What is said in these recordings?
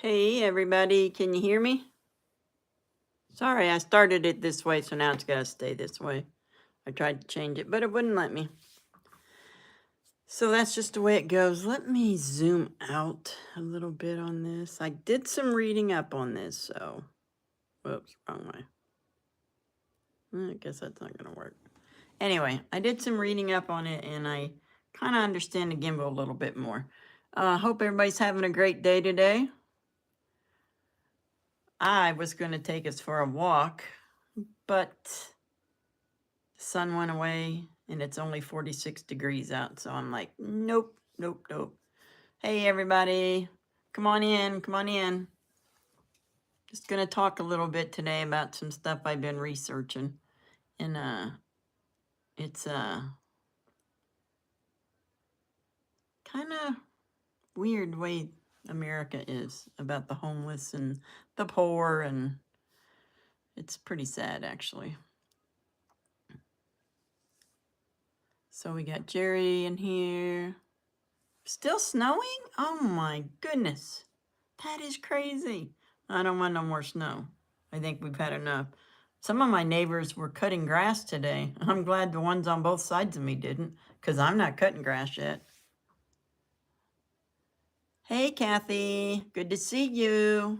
Hey, everybody, can you hear me? Sorry, I started it this way, so now it's got to stay this way. I tried to change it, but it wouldn't let me. So that's just the way it goes. Let me zoom out a little bit on this. I did some reading up on this, so... Whoops, wrong way. I guess that's not going to work. Anyway, I did some reading up on it, and I kind of understand the gimbal a little bit more. Hope everybody's having a great day today. I was going to take us for a walk, but the sun went away and it's only 46 degrees out. So I'm like, nope, nope, nope. Hey, everybody, come on in, come on in. Just going to talk a little bit today about some stuff I've been researching. And it's kind of weird way America is about the homeless and the poor, and it's pretty sad, actually. So we got Jerry in here. Still snowing? Oh my goodness. That is crazy. I don't want no more snow. I think we've had enough. Some of my neighbors were cutting grass today. I'm glad the ones on both sides of me didn't, because I'm not cutting grass yet. Hey, Kathy. Good to see you.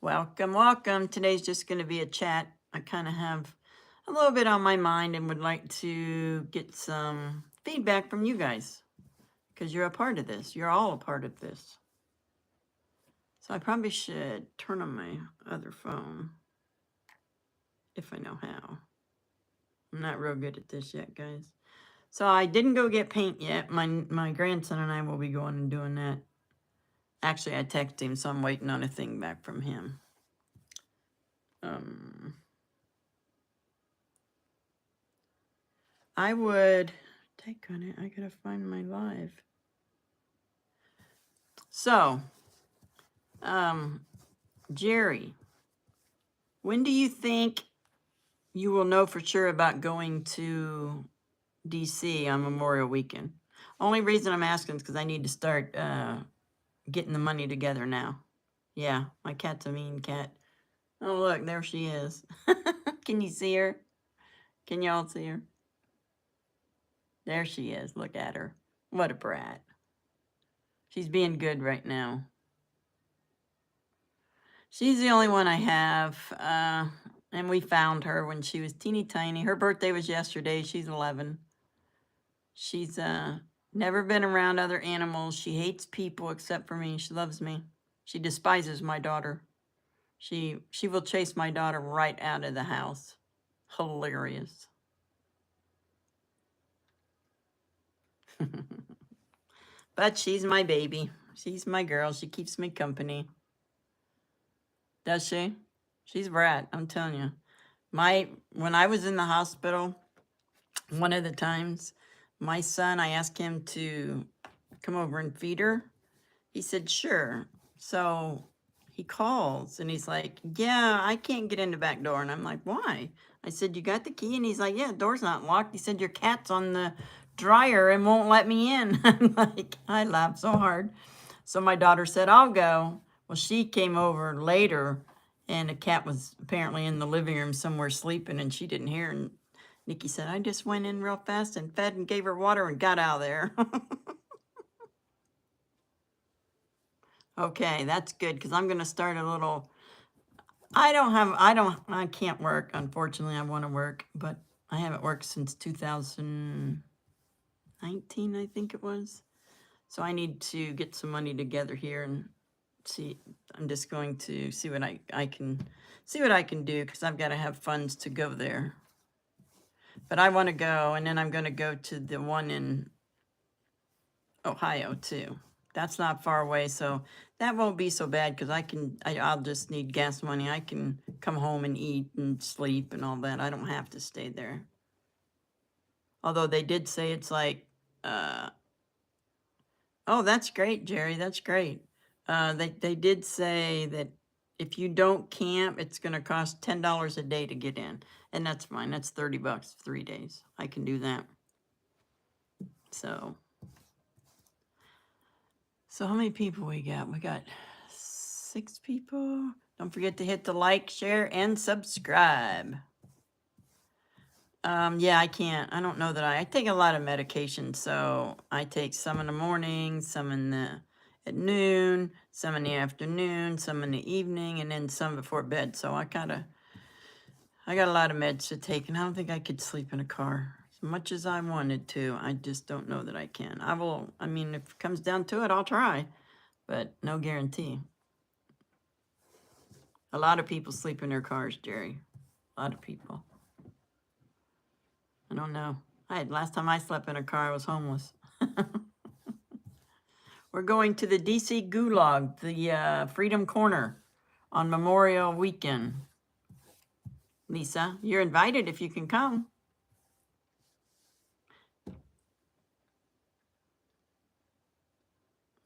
Welcome, welcome. Today's just going to be a chat. I kind of have a little bit on my mind and would like to get some feedback from you guys, because you're a part of this. You're all a part of this. So I probably should turn on my other phone if I know how. I'm not real good at this yet, guys. So I didn't go get paint yet. My grandson and I will be going and doing that. Actually, I texted him, so I'm waiting on a thing back from him. I would take on it. I gotta find my live. So, Jerry, when do you think you will know for sure about going to DC on Memorial Weekend? Only reason I'm asking is because I need to start getting the money together now. Yeah, my cat's a mean cat. Oh, look, there she is. Can you see her? Can y'all see her? There she is. Look at her. What a brat. She's being good right now. She's the only one I have. And we found her when she was teeny tiny. Her birthday was yesterday. She's 11. She's never been around other animals. She hates people except for me. She loves me. She despises my daughter. She will chase my daughter right out of the house. Hilarious. But she's my baby. She's my girl. She keeps me company. Does she? She's a brat, I'm telling you. When I was in the hospital, one of the times, my son, I asked him to come over and feed her. He said, sure. So he calls and he's like, yeah, I can't get in the back door. And I'm like, why? I said, you got the key? And he's like, yeah, the door's not locked. He said, your cat's on the dryer and won't let me in. I'm like, I laughed so hard. So my daughter said, I'll go. Well, she came over later and the cat was apparently in the living room somewhere sleeping and she didn't hear. And Nikki said, I just went in real fast and fed and gave her water and got out of there. Okay, that's good, because I'm going to start a little... I can't work, unfortunately. I want to work, but I haven't worked since 2019, I think it was. So I need to get some money together here and see. I'm just going to see what I can do, because I've got to have funds to go there. But I want to go, and then I'm going to go to the one in Ohio too. That's not far away, so that won't be so bad, because I'll just need gas money. I can come home and eat and sleep and all that. I don't have to stay there. Although they did say it's like, oh, that's great, Jerry, that's great. They did say that if you don't camp, it's going to cost $10 a day to get in. And that's fine. That's $30, 3 days. I can do that. So how many people we got? We got 6 people. Don't forget to hit the like, share, and subscribe. Yeah, I can't. I don't know that I take a lot of medication, so I take some in the morning, some at noon, some in the afternoon, some in the evening, and then some before bed. So I got a lot of meds to take, and I don't think I could sleep in a car as much as I wanted to. I just don't know that I can. I mean, if it comes down to it, I'll try, but no guarantee. A lot of people sleep in their cars, Jerry. A lot of people. I don't know. Last time I slept in a car, I was homeless. We're going to the DC Gulag, the Freedom Corner, on Memorial Weekend. Lisa, you're invited if you can come.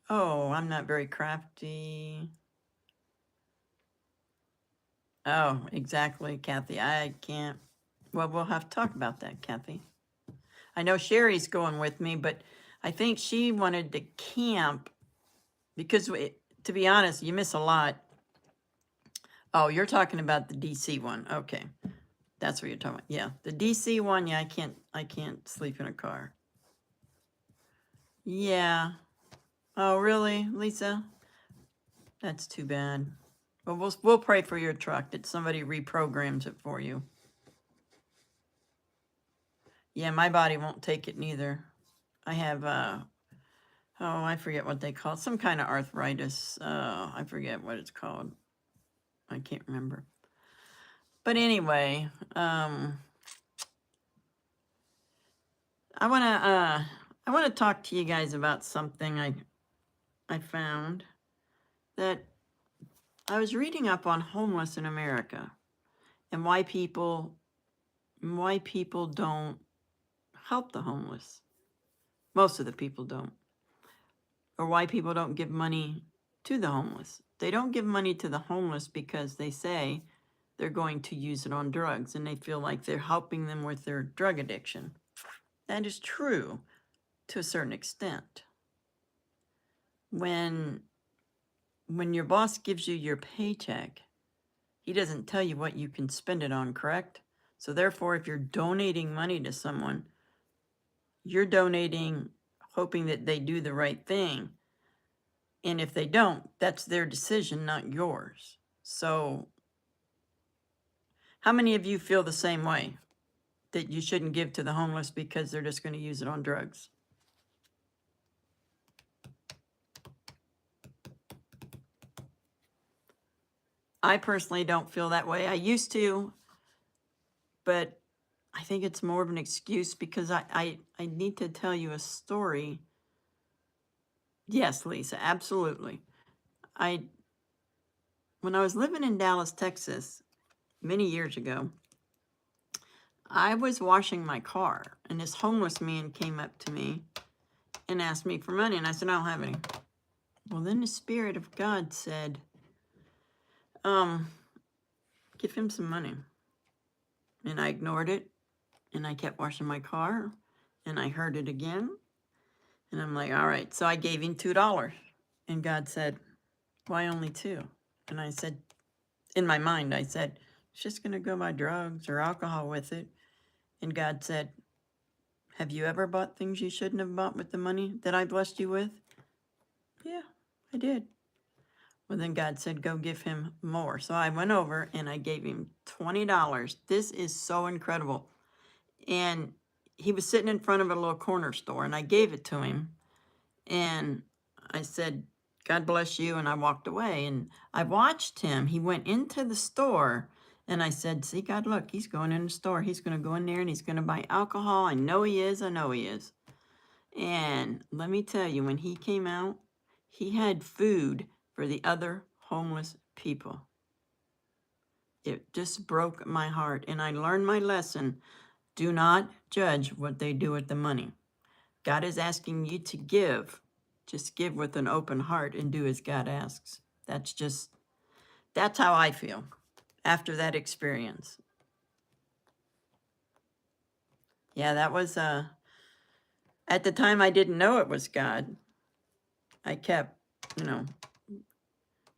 Oh, I'm not very crafty. Oh, exactly, Kathy. I can't. Well, we'll have to talk about that, Kathy. I know Sherry's going with me, but I think she wanted to camp because, to be honest, you miss a lot. Oh, you're talking about the DC one. Okay. That's what you're talking about. Yeah. The DC one, yeah, I can't sleep in a car. Yeah. Oh, really, Lisa? That's too bad. But we'll pray for your truck that somebody reprograms it for you. Yeah, my body won't take it neither. I have I forget what they call it. Some kind of arthritis. I forget what it's called. I can't remember. But anyway, I want to talk to you guys about something I found that I was reading up on homeless in America and why people don't help the homeless. Most of the people don't. Or why people don't give money to the homeless. They don't give money to the homeless because they say they're going to use it on drugs and they feel like they're helping them with their drug addiction. That is true to a certain extent. When your boss gives you your paycheck, he doesn't tell you what you can spend it on, correct? So therefore, if you're donating money to someone, you're donating hoping that they do the right thing. And if they don't, that's their decision, not yours. So how many of you feel the same way? That you shouldn't give to the homeless because they're just going to use it on drugs? I personally don't feel that way. I used to, but I think it's more of an excuse because I need to tell you a story. Yes, Lisa, absolutely. When I was living in Dallas, Texas, many years ago, I was washing my car, and this homeless man came up to me and asked me for money, and I said, I don't have any. Well, then the Spirit of God said, give him some money. And I ignored it, and I kept washing my car, and I heard it again, and I'm like, all right. So I gave him $2, and God said, why only 2? And I said, in my mind, I said, it's just going to go buy drugs or alcohol with it. And God said, have you ever bought things you shouldn't have bought with the money that I blessed you with? Yeah, I did. Well, then God said, go give him more. So I went over and I gave him $20. This is so incredible. And he was sitting in front of a little corner store, and I gave it to him. And I said, God bless you. And I walked away, and I watched him. He went into the store, and I said, see, God, look, he's going in the store. He's going to go in there and he's going to buy alcohol. I know he is. I know he is. And let me tell you, when he came out, he had food for the other homeless people. It just broke my heart. And I learned my lesson. Do not judge what they do with the money. God is asking you to give. Just give with an open heart and do as God asks. That's how I feel after that experience. Yeah, that was, at the time I didn't know it was God. I kept,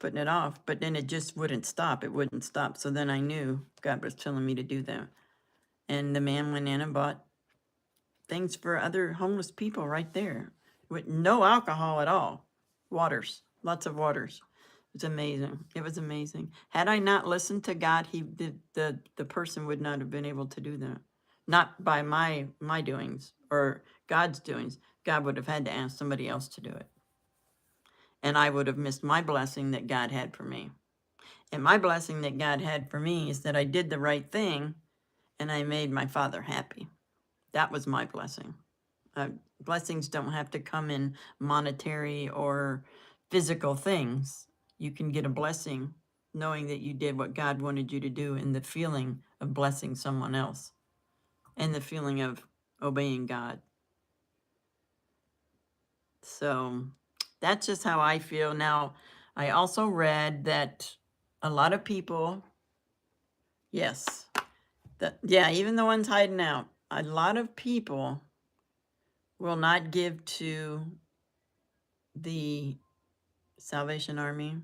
putting it off, but then it just wouldn't stop. It wouldn't stop. So then I knew God was telling me to do that. And the man went in and bought things for other homeless people right there with no alcohol at all. Waters, lots of waters. It's amazing. It was amazing. Had I not listened to God, the person would not have been able to do that. Not by my doings or God's doings. God would have had to ask somebody else to do it. And I would have missed my blessing that God had for me. And my blessing that God had for me is that I did the right thing and I made my Father happy. That was my blessing. Blessings don't have to come in monetary or physical things. You can get a blessing knowing that you did what God wanted you to do, and the feeling of blessing someone else and the feeling of obeying God. So that's just how I feel. Now, I also read that a lot of people, yes, even the ones hiding out, a lot of people will not give to the Salvation Army,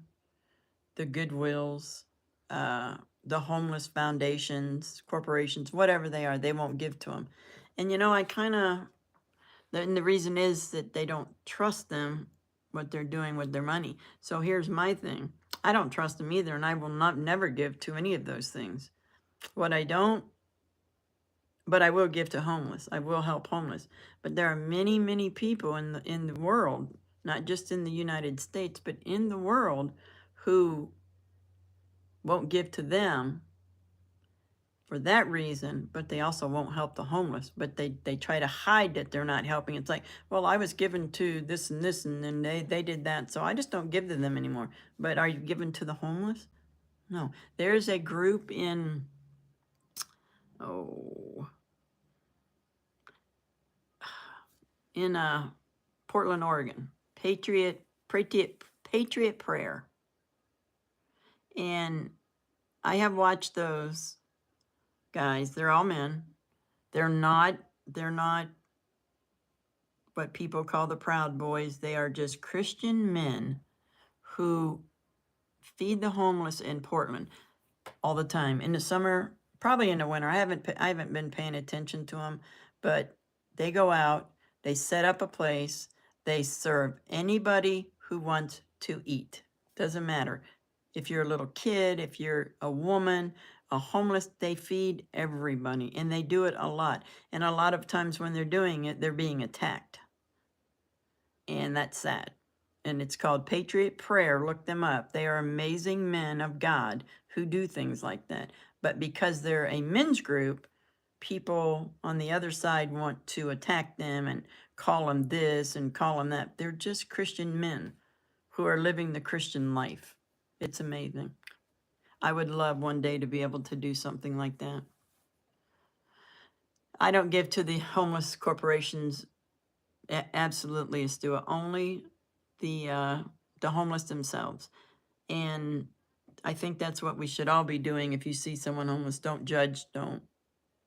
the Goodwills, the homeless foundations, corporations, whatever they are, they won't give to them. And and the reason is that they don't trust them, what they're doing with their money. So here's my thing. I don't trust them either, and I will never give to any of those things. But I will give to homeless. I will help homeless. But there are many, many people in the world, not just in the United States, but in the world, who won't give to them for that reason, but they also won't help the homeless. But they try to hide that they're not helping. It's like, well, I was given to this, and then they did that, so I just don't give to them anymore. But are you given to the homeless? No. There's a group in, Portland, Oregon, Patriot Prayer. And I have watched those guys. They're all men. They're not what people call the Proud Boys. They are just Christian men who feed the homeless in Portland all the time. In the summer, probably in the winter. I haven't been paying attention to them, but they go out, they set up a place, they serve anybody who wants to eat. Doesn't matter. If you're a little kid, if you're a woman, a homeless, they feed everybody, and they do it a lot. And a lot of times when they're doing it, they're being attacked. And that's sad. And it's called Patriot Prayer. Look them up. They are amazing men of God who do things like that. But because they're a men's group, people on the other side want to attack them and call them this and call them that. They're just Christian men who are living the Christian life. It's amazing. I would love one day to be able to do something like that. I don't give to the homeless corporations. Absolutely, Astua. Only the homeless themselves. And I think that's what we should all be doing. If you see someone homeless, don't judge. Don't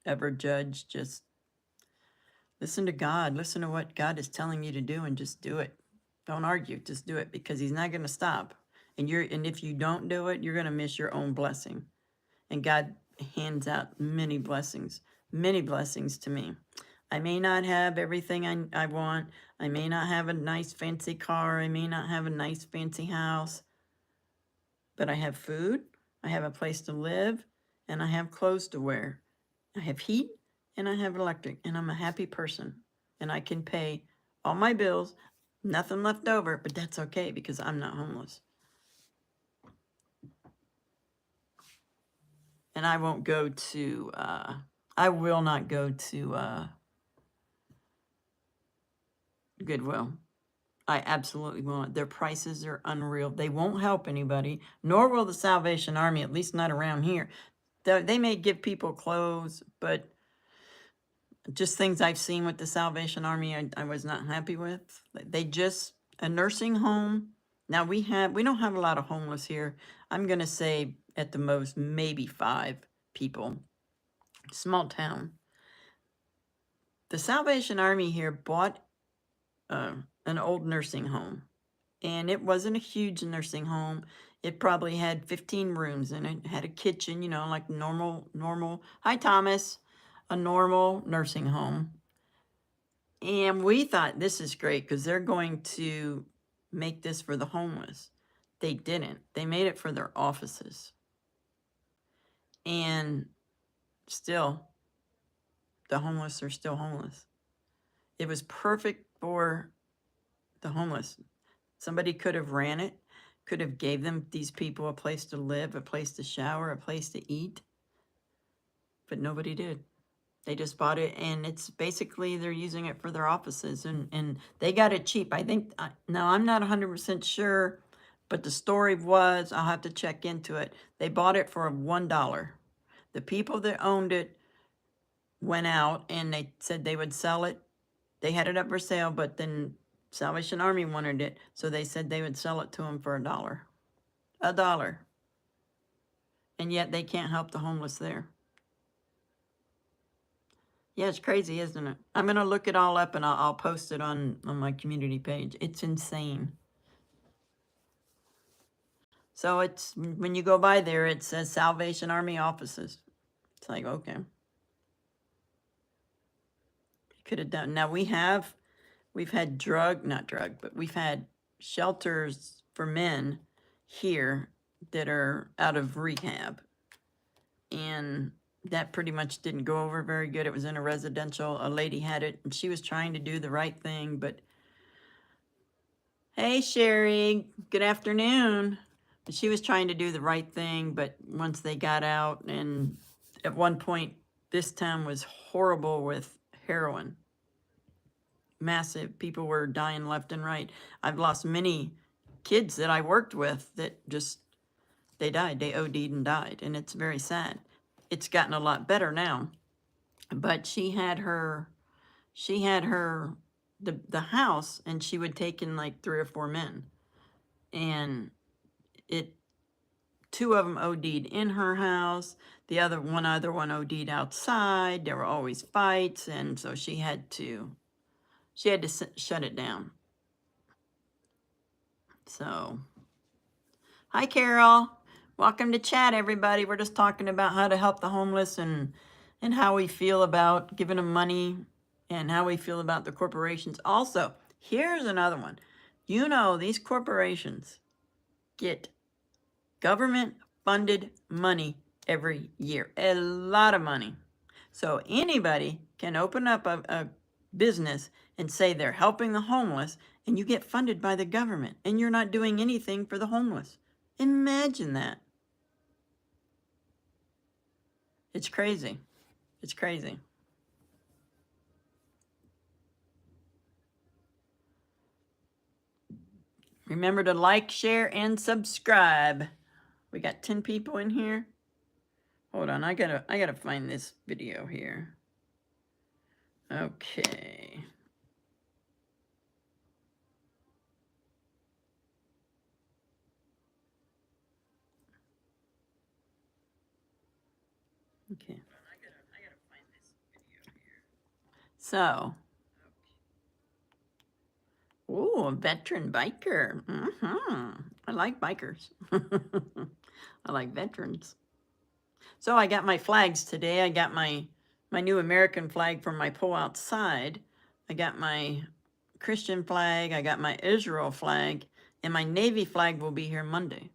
ever judge. Just listen to God. Listen to what God is telling you to do and just do it. Don't argue. Just do it, because he's not going to stop. And if you don't do it, you're going to miss your own blessing. And God hands out many blessings to me. I may not have everything I want. I may not have a nice fancy car. I may not have a nice fancy house. But I have food, I have a place to live, and I have clothes to wear. I have heat, and I have electric, and I'm a happy person. And I can pay all my bills, nothing left over, but that's okay because I'm not homeless. And I won't go to, I will not go to Goodwill. I absolutely won't. Their prices are unreal. They won't help anybody, nor will the Salvation Army, at least not around here. They may give people clothes, but just things I've seen with the Salvation Army, I was not happy with. A nursing home. Now we don't have a lot of homeless here. I'm going to say at the most, maybe 5 people. Small town. The Salvation Army here bought an old nursing home. And it wasn't a huge nursing home. It probably had 15 rooms in it, had a kitchen, you know, like normal. Hi, Thomas. A normal nursing home. And we thought this is great because they're going to make this for the homeless. They didn't. They made it for their offices. And still, the homeless are still homeless. It was perfect for the homeless. Somebody could have ran it, could have gave them, these people, a place to live, a place to shower, a place to eat. But nobody did. They just bought it, and it's basically they're using it for their offices, and they got it cheap. I think, now I'm not 100% sure, but the story was, I'll have to check into it. They bought it for $1. The people that owned it went out and they said they would sell it. They had it up for sale, but then Salvation Army wanted it, so they said they would sell it to them for $1. $1. And yet they can't help the homeless there. Yeah, it's crazy, isn't it? I'm going to look it all up and I'll post it on my community page. It's insane. So it's, when you go by there, it says Salvation Army offices. It's like, okay. Could have done. Now we've had but we've had shelters for men here that are out of rehab. And that pretty much didn't go over very good. It was in a residential. A lady had it, and she was trying to do the right thing, but hey, Sherry, good afternoon. But she was trying to do the right thing, but once they got out, and at one point, this town was horrible with heroin. Massive. People were dying left and right. I've lost many kids that I worked with that just, they died. They OD'd and died, and it's very sad. It's gotten a lot better now, but she had her the house, and she would take in like 3 or 4 men, and two of them OD'd in her house. The other one OD'd outside. There were always fights, and so she had to shut it down. So, hi, Carol. Welcome to chat, everybody. We're just talking about how to help the homeless, and how we feel about giving them money, and how we feel about the corporations. Also, here's another one. You know, these corporations get government-funded money every year. A lot of money. So anybody can open up a business and say they're helping the homeless, and you get funded by the government, and you're not doing anything for the homeless. Imagine that. It's crazy. It's crazy. Remember to like, share, and subscribe. We got 10 people in here. Hold on, I gotta find this video here. Okay. Okay. I gotta find this video here. So, ooh, a veteran biker. I like bikers. I like veterans. So I got my flags today. I got my new American flag from my pull outside. I got my Christian flag. I got my Israel flag. And my Navy flag will be here Monday.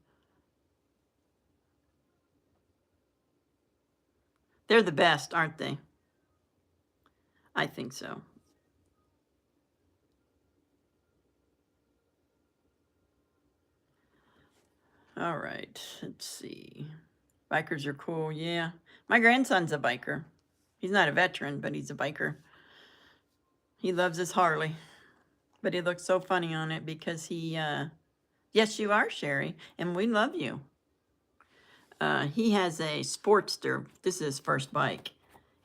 They're the best, aren't they? I think so. All right, let's see. Bikers are cool, yeah. My grandson's a biker. He's not a veteran, but he's a biker. He loves his Harley. But he looks so funny on it because he, yes, you are, Sherry, and we love you. He has a Sportster. This is his first bike.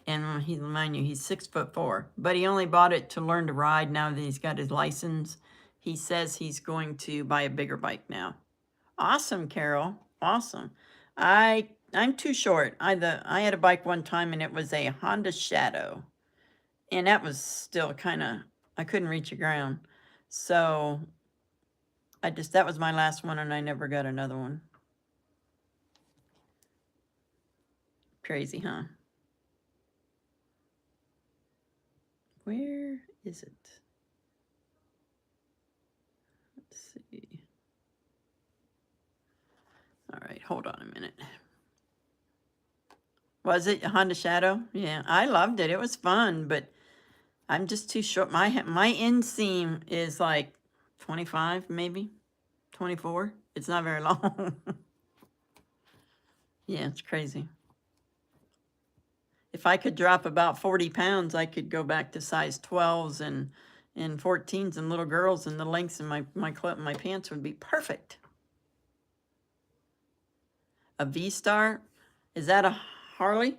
And mind you, he's 6'4", but he only bought it to learn to ride. Now that he's got his license, he says he's going to buy a bigger bike now. Awesome, Carol. Awesome. I'm too short. I had a bike one time, and it was a Honda Shadow, and that was still kind of, I couldn't reach the ground. So that was my last one and I never got another one. Crazy, huh? Where is it? Let's see. All right, hold on a minute. Was it Honda Shadow? Yeah, I loved it. It was fun, but I'm just too short. My inseam is like 25, maybe 24. It's not very long. Yeah, it's crazy. If I could drop about 40 pounds, I could go back to size 12s and 14s and little girls, and the lengths in my pants would be perfect. A V-Star? Is that a Harley?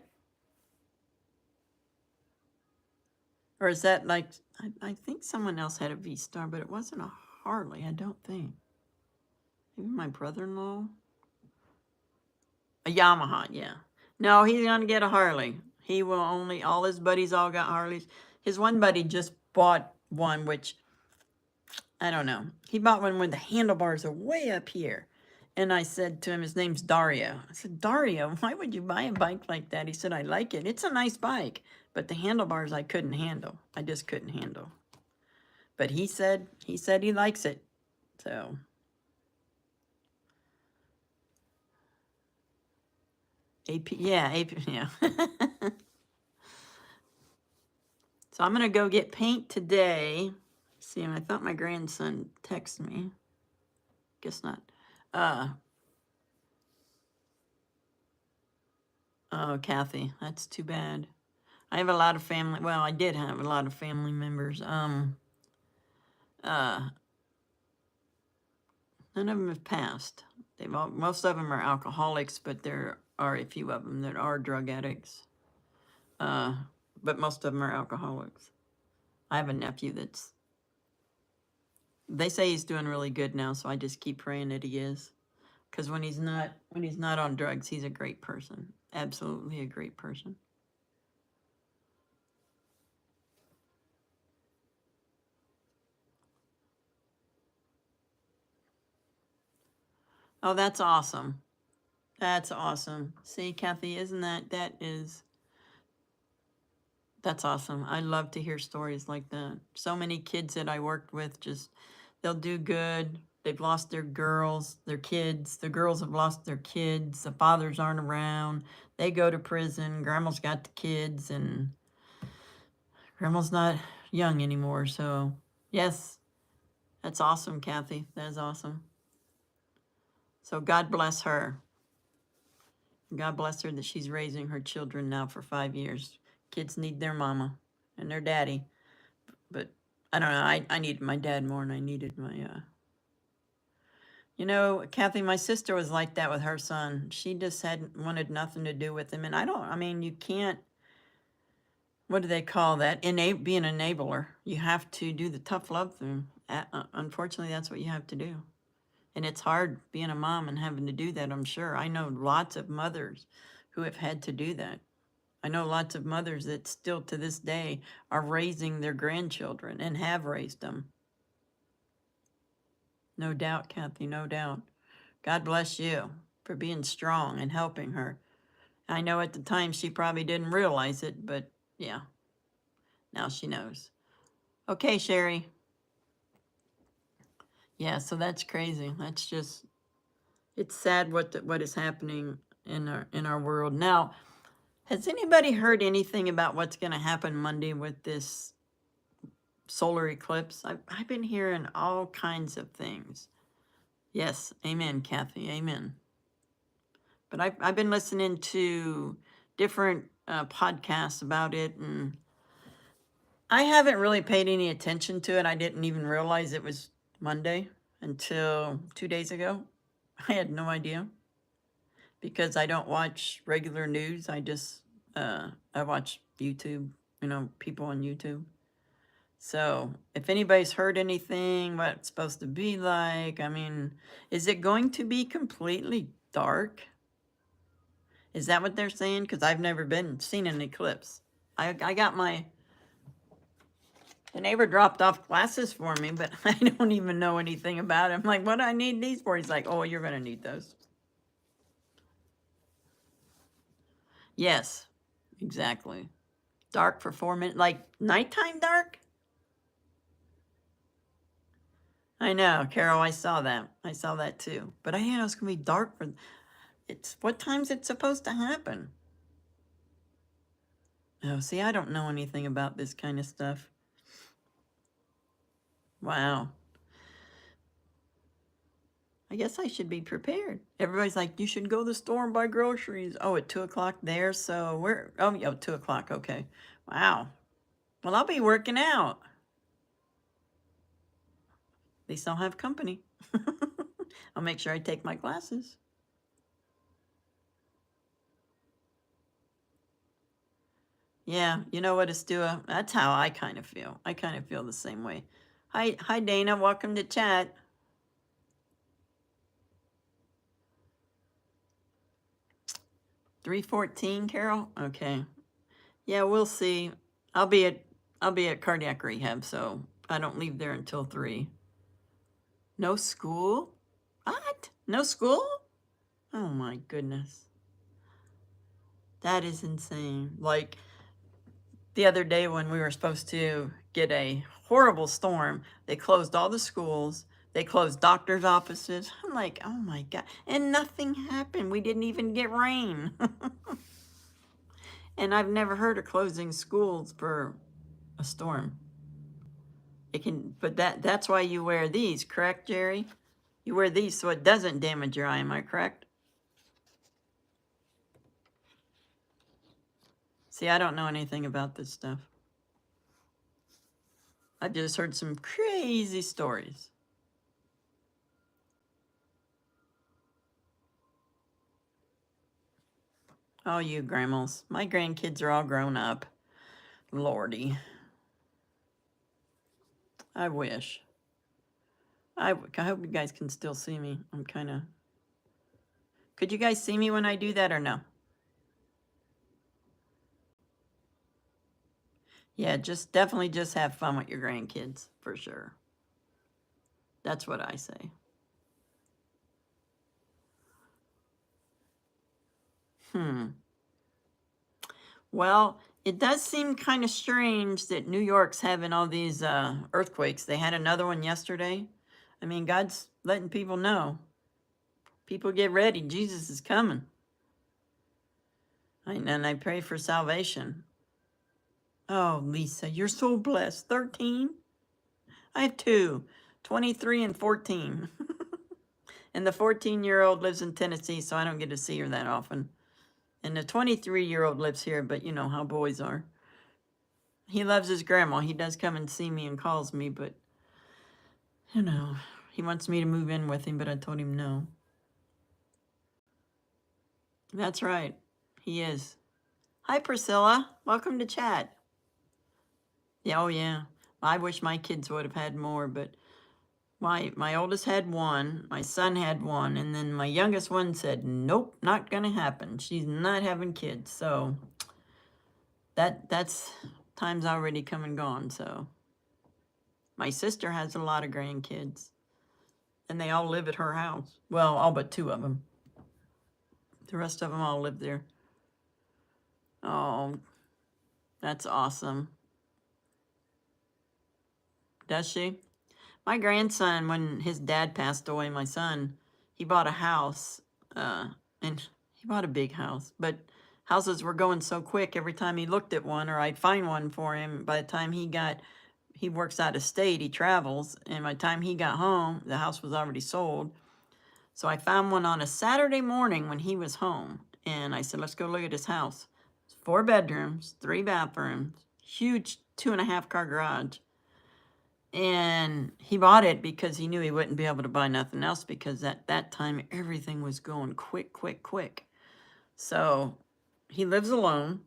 Or is that like, I think someone else had a V-Star, but it wasn't a Harley, I don't think. Maybe my brother-in-law? A Yamaha, yeah. No, he's going to get a Harley. He will only, all his buddies all got Harleys. His one buddy just bought one, which, I don't know. He bought one when the handlebars are way up here. And I said to him, his name's Dario. I said, Dario, why would you buy a bike like that? He said, I like it. It's a nice bike, but the handlebars I couldn't handle. I just couldn't handle. But he said he likes it. So AP, yeah, AP, yeah. So I'm gonna go get paint today. See, I thought my grandson texted me. Guess not. Oh, Kathy, that's too bad. I have a lot of family. Well, I did have a lot of family members. None of them have passed. Most of them are alcoholics, but there are a few of them that are drug addicts. But most of them are alcoholics. I have a nephew that's, they say he's doing really good now, so I just keep praying that he is. Because when he's not on drugs, he's a great person. Absolutely a great person. Oh, that's awesome. That's awesome. See, Kathy, isn't that's awesome. I love to hear stories like that. So many kids that I worked with, just, they'll do good. They've lost their girls, their kids. The girls have lost their kids. The fathers aren't around. They go to prison. Grandma's got the kids, and Grandma's not young anymore. So, yes, that's awesome, Kathy. That is awesome. So God bless her. God bless her that she's raising her children now for 5 years. Kids need their mama and their daddy. But I don't know. I needed my dad more than I needed my, You know, Kathy, my sister was like that with her son. She just wanted nothing to do with him. And I mean, you can't, what do they call that? Be an enabler. You have to do the tough love thing. Unfortunately, that's what you have to do. And it's hard being a mom and having to do that, I'm sure. I know lots of mothers who have had to do that. I know lots of mothers that still to this day are raising their grandchildren and have raised them. No doubt, Kathy, no doubt. God bless you for being strong and helping her. I know at the time she probably didn't realize it, but yeah, now she knows. Okay, Sherry. Yeah, so that's crazy. That's just, it's sad what is happening in our world. Now, has anybody heard anything about what's going to happen Monday with this solar eclipse? I've been hearing all kinds of things. Yes, amen, Kathy, amen. But I've been listening to different podcasts about it, and I haven't really paid any attention to it. I didn't even realize it was Monday until 2 days ago. I had no idea because I don't watch regular news. I just, I watch YouTube, people on YouTube. So if anybody's heard anything, what it's supposed to be like, I mean, is it going to be completely dark? Is that what they're saying? Because I've never seen an eclipse. I got my The neighbor dropped off glasses for me, but I don't even know anything about it. I'm like, what do I need these for? He's like, oh, you're going to need those. Yes, exactly. Dark for 4 minutes. Like nighttime dark? I know, Carol, I saw that. I saw that too. But I know it's going to be dark for... It's... What time's it supposed to happen? Oh, see, I don't know anything about this kind of stuff. Wow. I guess I should be prepared. Everybody's like, you should go to the store and buy groceries. Oh, at 2 o'clock there, so we're... Oh, yeah, 2 o'clock, okay. Wow. Well, I'll be working out. At least I'll have company. I'll make sure I take my glasses. Yeah, you know what, Astua? That's how I kind of feel. I kind of feel the same way. Hi, Dana. Welcome to chat. $314, Carol. Okay. Yeah, we'll see. I'll be at cardiac rehab, so I don't leave there until 3. No school? What? No school? Oh my goodness. That is insane. Like the other day when we were supposed to get a horrible storm, they closed all the schools. They closed doctors' offices. I'm like, oh my God. And nothing happened. We didn't even get rain. And I've never heard of closing schools for a storm. It can, but that's why you wear these, correct, Jerry? You wear these so it doesn't damage your eye, am I correct? See, I don't know anything about this stuff. I just heard some crazy stories. Oh, you grandmas. My grandkids are all grown up. Lordy. I wish. I hope you guys can still see me. I'm kind of... Could you guys see me when I do that or no? Yeah, definitely just have fun with your grandkids, for sure. That's what I say. Well, it does seem kind of strange that New York's having all these earthquakes. They had another one yesterday. I mean, God's letting people know. People get ready. Jesus is coming. And I pray for salvation. Oh, Lisa, you're so blessed. 13? I have 2, 23 and 14. And the 14-year-old lives in Tennessee, so I don't get to see her that often. And the 23-year-old lives here, but you know how boys are. He loves his grandma. He does come and see me and calls me, but, you know, he wants me to move in with him, but I told him no. That's right. He is. Hi, Priscilla. Welcome to chat. Yeah, oh, yeah. I wish my kids would have had more, but my oldest had 1, my son had 1, and then my youngest one said, nope, not going to happen. She's not having kids, so that's time's already come and gone, so. My sister has a lot of grandkids, and they all live at her house. Well, all but 2 of them. The rest of them all live there. Oh, that's awesome. Does she? My grandson, when his dad passed away, my son, he bought a house, and he bought a big house, but houses were going so quick every time he looked at one, or I'd find one for him. By the time he works out of state, he travels, and by the time he got home, the house was already sold. So I found one on a Saturday morning when he was home, and I said, let's go look at his house. It's 4 bedrooms, 3 bathrooms, huge 2.5-car garage. And he bought it because he knew he wouldn't be able to buy nothing else, because at that time, everything was going quick, quick, quick. So he lives alone,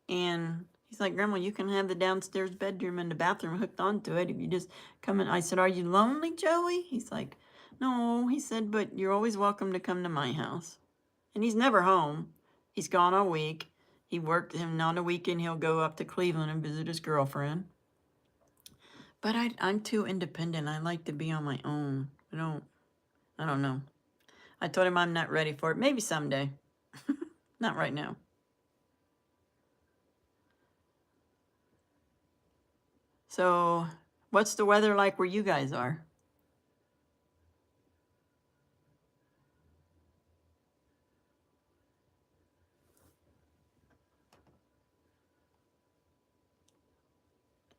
and he's like, Grandma, you can have the downstairs bedroom and the bathroom hooked onto it if you just come in. I said, are you lonely, Joey? He's like, no. He said, but you're always welcome to come to my house. And he's never home. He's gone all week. He worked, and on the weekend, he'll go up to Cleveland and visit his girlfriend. But I'm too independent. I like to be on my own. I don't know. I told him I'm not ready for it. Maybe someday. Not right now. So, what's the weather like where you guys are?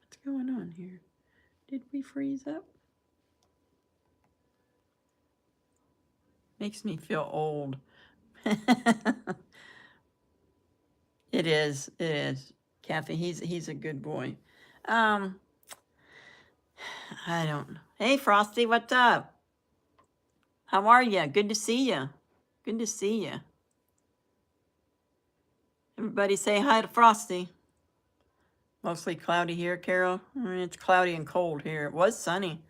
What's going on here? Did we freeze up? Makes me feel old. It is. It is. Kathy, he's a good boy. Um, I don't know. Hey, Frosty, what's up? How are you? Good to see you. Good to see you. Everybody say hi to Frosty. Mostly cloudy here, Carol. It's cloudy and cold here. It was sunny.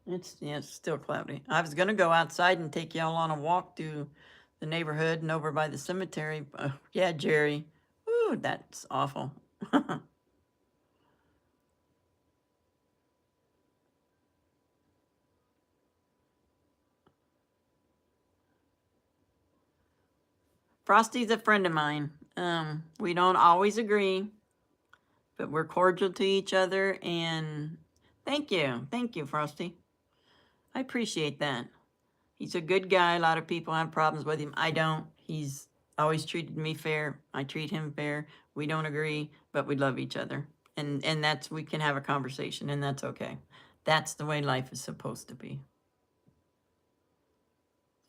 It's still cloudy. I was gonna go outside and take y'all on a walk through the neighborhood and over by the cemetery. Yeah, Jerry. Ooh, that's awful. Frosty's a friend of mine. We don't always agree, but we're cordial to each other. And thank you, Frosty. I appreciate that. He's a good guy. A lot of people have problems with him. I don't. He's always treated me fair. I treat him fair. We don't agree, but we love each other. And that's, we can have a conversation, and that's okay. That's the way life is supposed to be.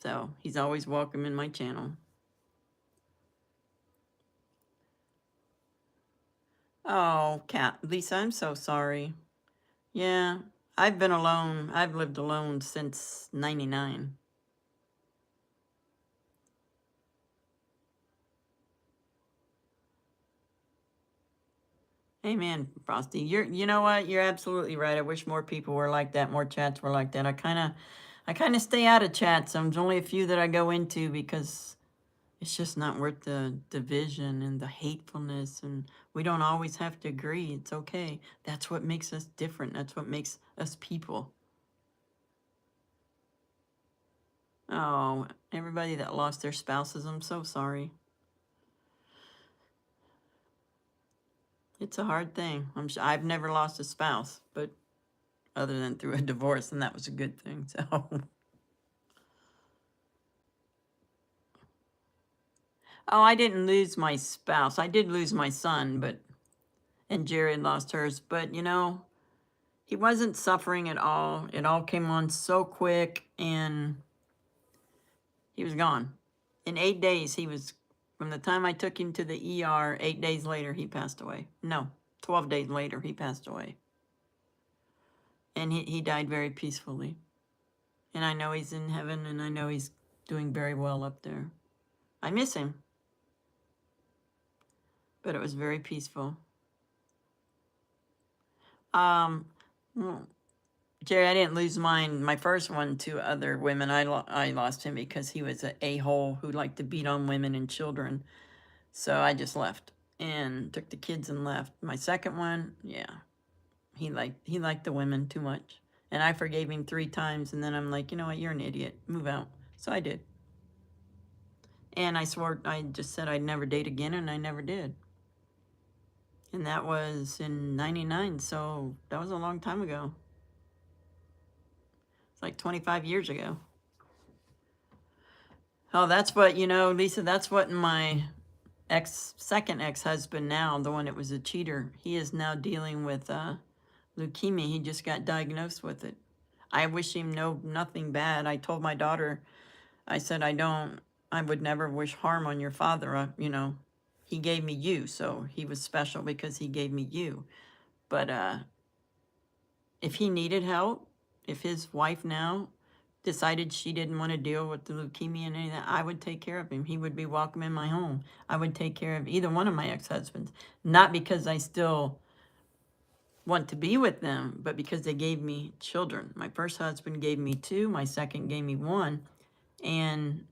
So he's always welcome in my channel. Oh, Lisa, I'm so sorry. Yeah, I've been alone. I've lived alone since 99. Amen, Frosty. You know what? You're absolutely right. I wish more people were like that, more chats were like that. I kind of stay out of chats. There's only a few that I go into because it's just not worth the division and the hatefulness, and we don't always have to agree. It's okay. That's what makes us different. That's what makes us people. Oh, everybody that lost their spouses, I'm so sorry. It's a hard thing. I've never lost a spouse, but other than through a divorce, and that was a good thing. So, oh, I didn't lose my spouse. I did lose my son, and Jared lost hers. But he wasn't suffering at all. It all came on so quick, and he was gone. In 8 days, from the time I took him to the ER, 8 days later, he passed away. No, 12 days later, he passed away. And he died very peacefully. And I know he's in heaven, and I know he's doing very well up there. I miss him. But it was very peaceful. Well, Jerry, I didn't lose my first one to other women. I lost him because he was an a-hole who liked to beat on women and children. So I just left and took the kids and left. My second one, yeah, he liked the women too much. And I forgave him 3 times, and then I'm like, you know what, you're an idiot. Move out. So I did. And I just said I'd never date again, and I never did. And that was in 99, so that was a long time ago. It's like 25 years ago. Oh, that's what, Lisa, that's what my second ex-husband now, the one that was a cheater, he is now dealing with leukemia. He just got diagnosed with it. I wish him nothing bad. I told my daughter, I said, I would never wish harm on your father. He gave me you, so he was special because he gave me you. But if he needed help, if his wife now decided she didn't want to deal with the leukemia and any of that, I would take care of him. He would be welcome in my home. I would take care of either one of my ex-husbands. Not because I still want to be with them, but because they gave me children. My first husband gave me 2, my second gave me 1, and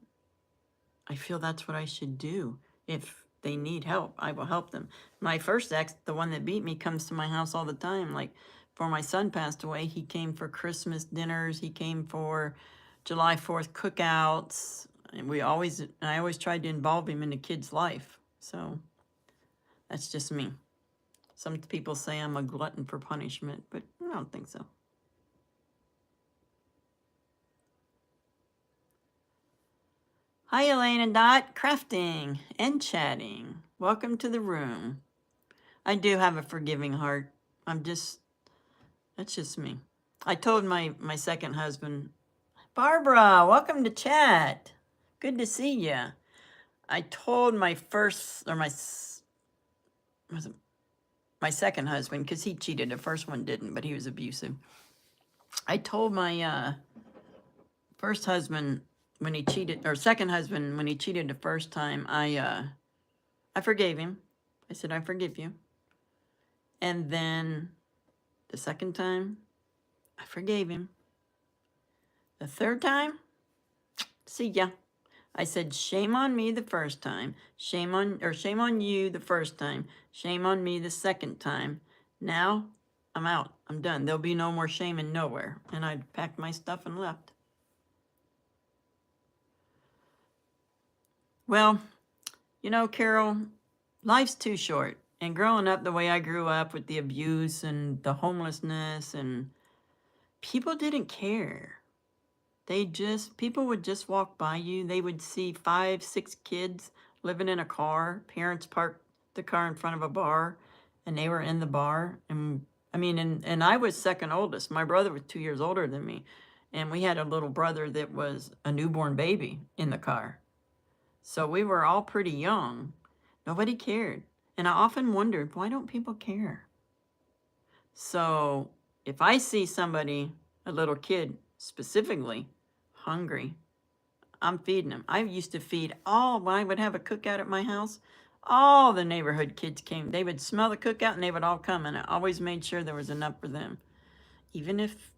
I feel that's what I should do. If they need help, I will help them. My first ex, the one that beat me, comes to my house all the time, like before my son passed away, he came for Christmas dinners. He came for July 4th cookouts. And I always tried to involve him in the kid's life. So that's just me. Some people say I'm a glutton for punishment, but I don't think so. Hi, Elaine and Dot. Crafting and chatting. Welcome to the room. I do have a forgiving heart. That's just me. I told my second husband, Barbara, welcome to chat. Good to see you. I told my second husband, because he cheated. The first one didn't, but he was abusive. I told my first husband when he cheated, or second husband when he cheated the first time, I forgave him. I said, I forgive you. And then the second time, I forgave him. The third time, see ya. I said, shame on me the first time, shame on you the first time, shame on me the second time. Now, I'm out. I'm done. There'll be no more shame and nowhere. And I packed my stuff and left. Well, you know, Carol, life's too short. And growing up the way I grew up with the abuse and the homelessness, and people didn't care. People would just walk by you. They would see 5, 6 kids living in a car. Parents parked the car in front of a bar, and they were in the bar. And I mean, and I was second oldest. My brother was 2 years older than me. And we had a little brother that was a newborn baby in the car. So we were all pretty young. Nobody cared. And I often wondered, why don't people care? So if I see somebody, a little kid specifically, hungry, I'm feeding them. I used to feed when I would have a cookout at my house, all the neighborhood kids came. They would smell the cookout and they would all come, and I always made sure there was enough for them. Even if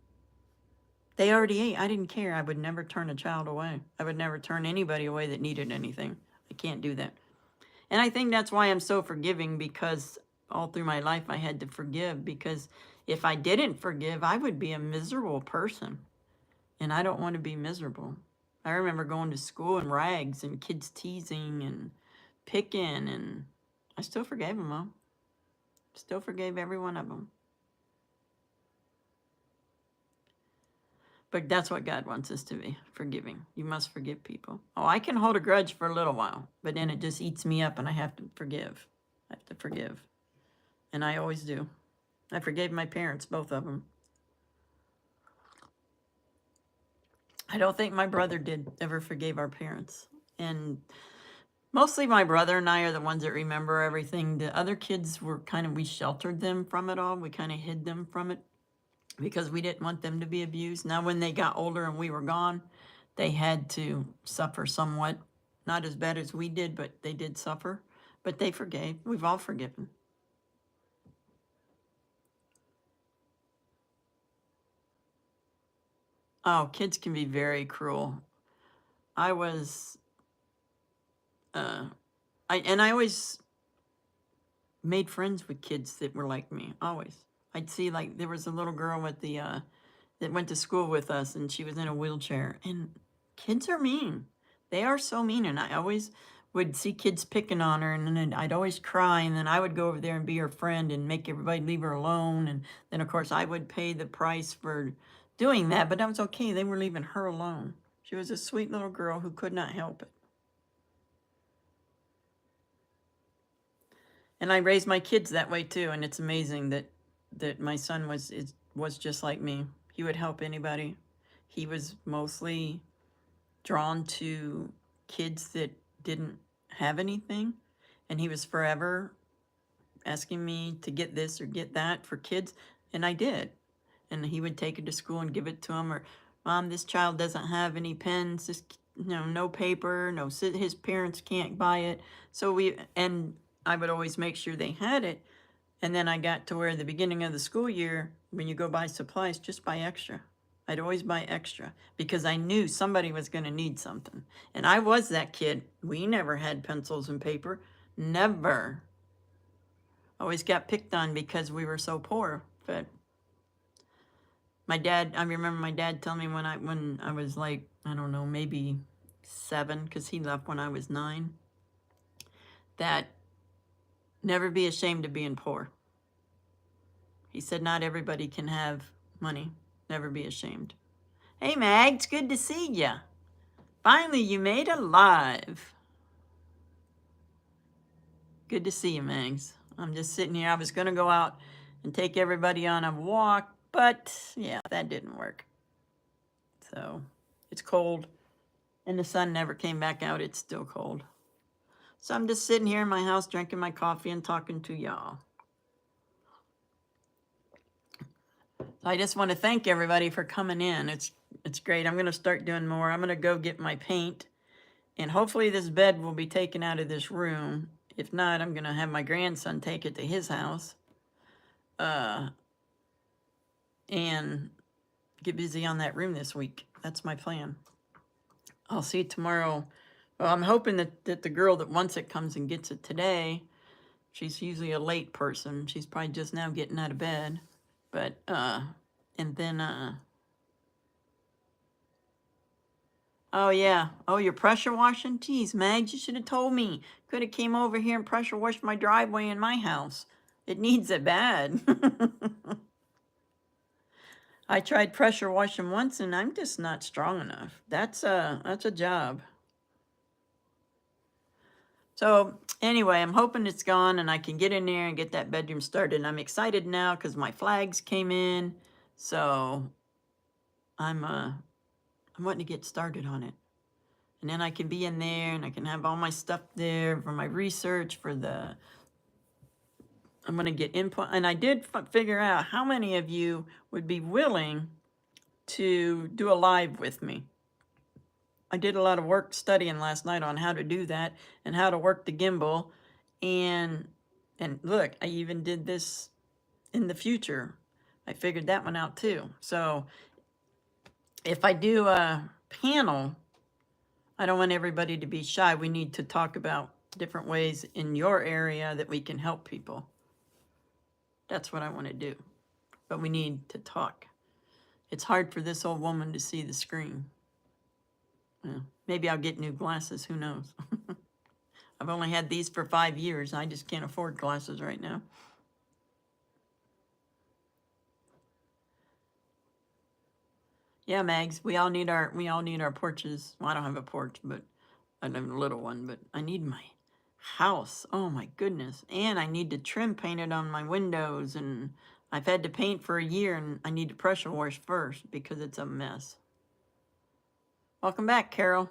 they already ate, I didn't care. I would never turn a child away. I would never turn anybody away that needed anything. I can't do that. And I think that's why I'm so forgiving, because all through my life I had to forgive, because if I didn't forgive, I would be a miserable person. And I don't want to be miserable. I remember going to school in rags and kids teasing and picking, and I still forgave them all. Still forgave every one of them. But that's what God wants us to be, forgiving. You must forgive people. Oh, I can hold a grudge for a little while, but then it just eats me up and I have to forgive. I have to forgive. And I always do. I forgave my parents, both of them. I don't think my brother ever forgave our parents. And mostly my brother and I are the ones that remember everything. The other kids we sheltered them from it all. We kind of hid them from it, because we didn't want them to be abused. Now, when they got older and we were gone, they had to suffer somewhat. Not as bad as we did, but they did suffer. But they forgave. We've all forgiven. Oh, kids can be very cruel. I always made friends with kids that were like me, always. I'd see, like, there was a little girl that went to school with us, and she was in a wheelchair. And kids are mean. They are so mean. And I always would see kids picking on her, and then I'd always cry. And then I would go over there and be her friend and make everybody leave her alone. And then, of course, I would pay the price for doing that. But that was okay. They were leaving her alone. She was a sweet little girl who could not help it. And I raised my kids that way too. And it's amazing that my son was just like me. He would help anybody. He was mostly drawn to kids that didn't have anything. And he was forever asking me to get this or get that for kids. And I did. And he would take it to school and give it to them. Or, Mom, this child doesn't have any pens, no paper, his parents can't buy it. And I would always make sure they had it. And then I got to where at the beginning of the school year, when you go buy supplies, just buy extra. I'd always buy extra because I knew somebody was going to need something. And I was that kid. We never had pencils and paper. Never. Always got picked on because we were so poor. But My dad, I remember my dad telling me when I was like, I don't know, maybe 7, because he left when I was 9, that never be ashamed of being poor. He said not everybody can have money. Never be ashamed. Hey, Mag, it's good to see ya. Finally, you made it live. Good to see you, Mags. I'm just sitting here. I was going to go out and take everybody on a walk, but yeah, that didn't work. So it's cold, and the sun never came back out. It's still cold. So I'm just sitting here in my house drinking my coffee and talking to y'all. So I just want to thank everybody for coming in. It's great. I'm going to start doing more. I'm going to go get my paint, and hopefully this bed will be taken out of this room. If not, I'm going to have my grandson take it to his house and get busy on that room this week. That's my plan. I'll see you tomorrow. Well, I'm hoping that the girl that wants it comes and gets it today. She's usually a late person. She's probably just now getting out of bed. But, and then, oh yeah. Oh, you're pressure washing? Geez, Mags, you should have told me. Could have came over here and pressure washed my driveway in my house. It needs it bad. I tried pressure washing once and I'm just not strong enough. That's a job. So anyway, I'm hoping it's gone and I can get in there and get that bedroom started. And I'm excited now because my flags came in. So I'm wanting to get started on it. And then I can be in there and I can have all my stuff there for my research for the, I'm going to get input. And I did figure out how many of you would be willing to do a live with me. I did a lot of work studying last night on how to do that and how to work the gimbal. And look, I even did this in the future. I figured that one out too. So if I do a panel, I don't want everybody to be shy. We need to talk about different ways in your area that we can help people. That's what I want to do. But we need to talk. It's hard for this old woman to see the screen. Well, maybe I'll get new glasses. Who knows? I've only had these for 5 years. I just can't afford glasses right now. Yeah, Mags, we all need our porches. Well, I don't have a porch, but I have a little one, but I need my house. Oh my goodness. And I need to trim paint it on my windows, and I've had to paint for a year and I need to pressure wash first because it's a mess. Welcome back, Carol.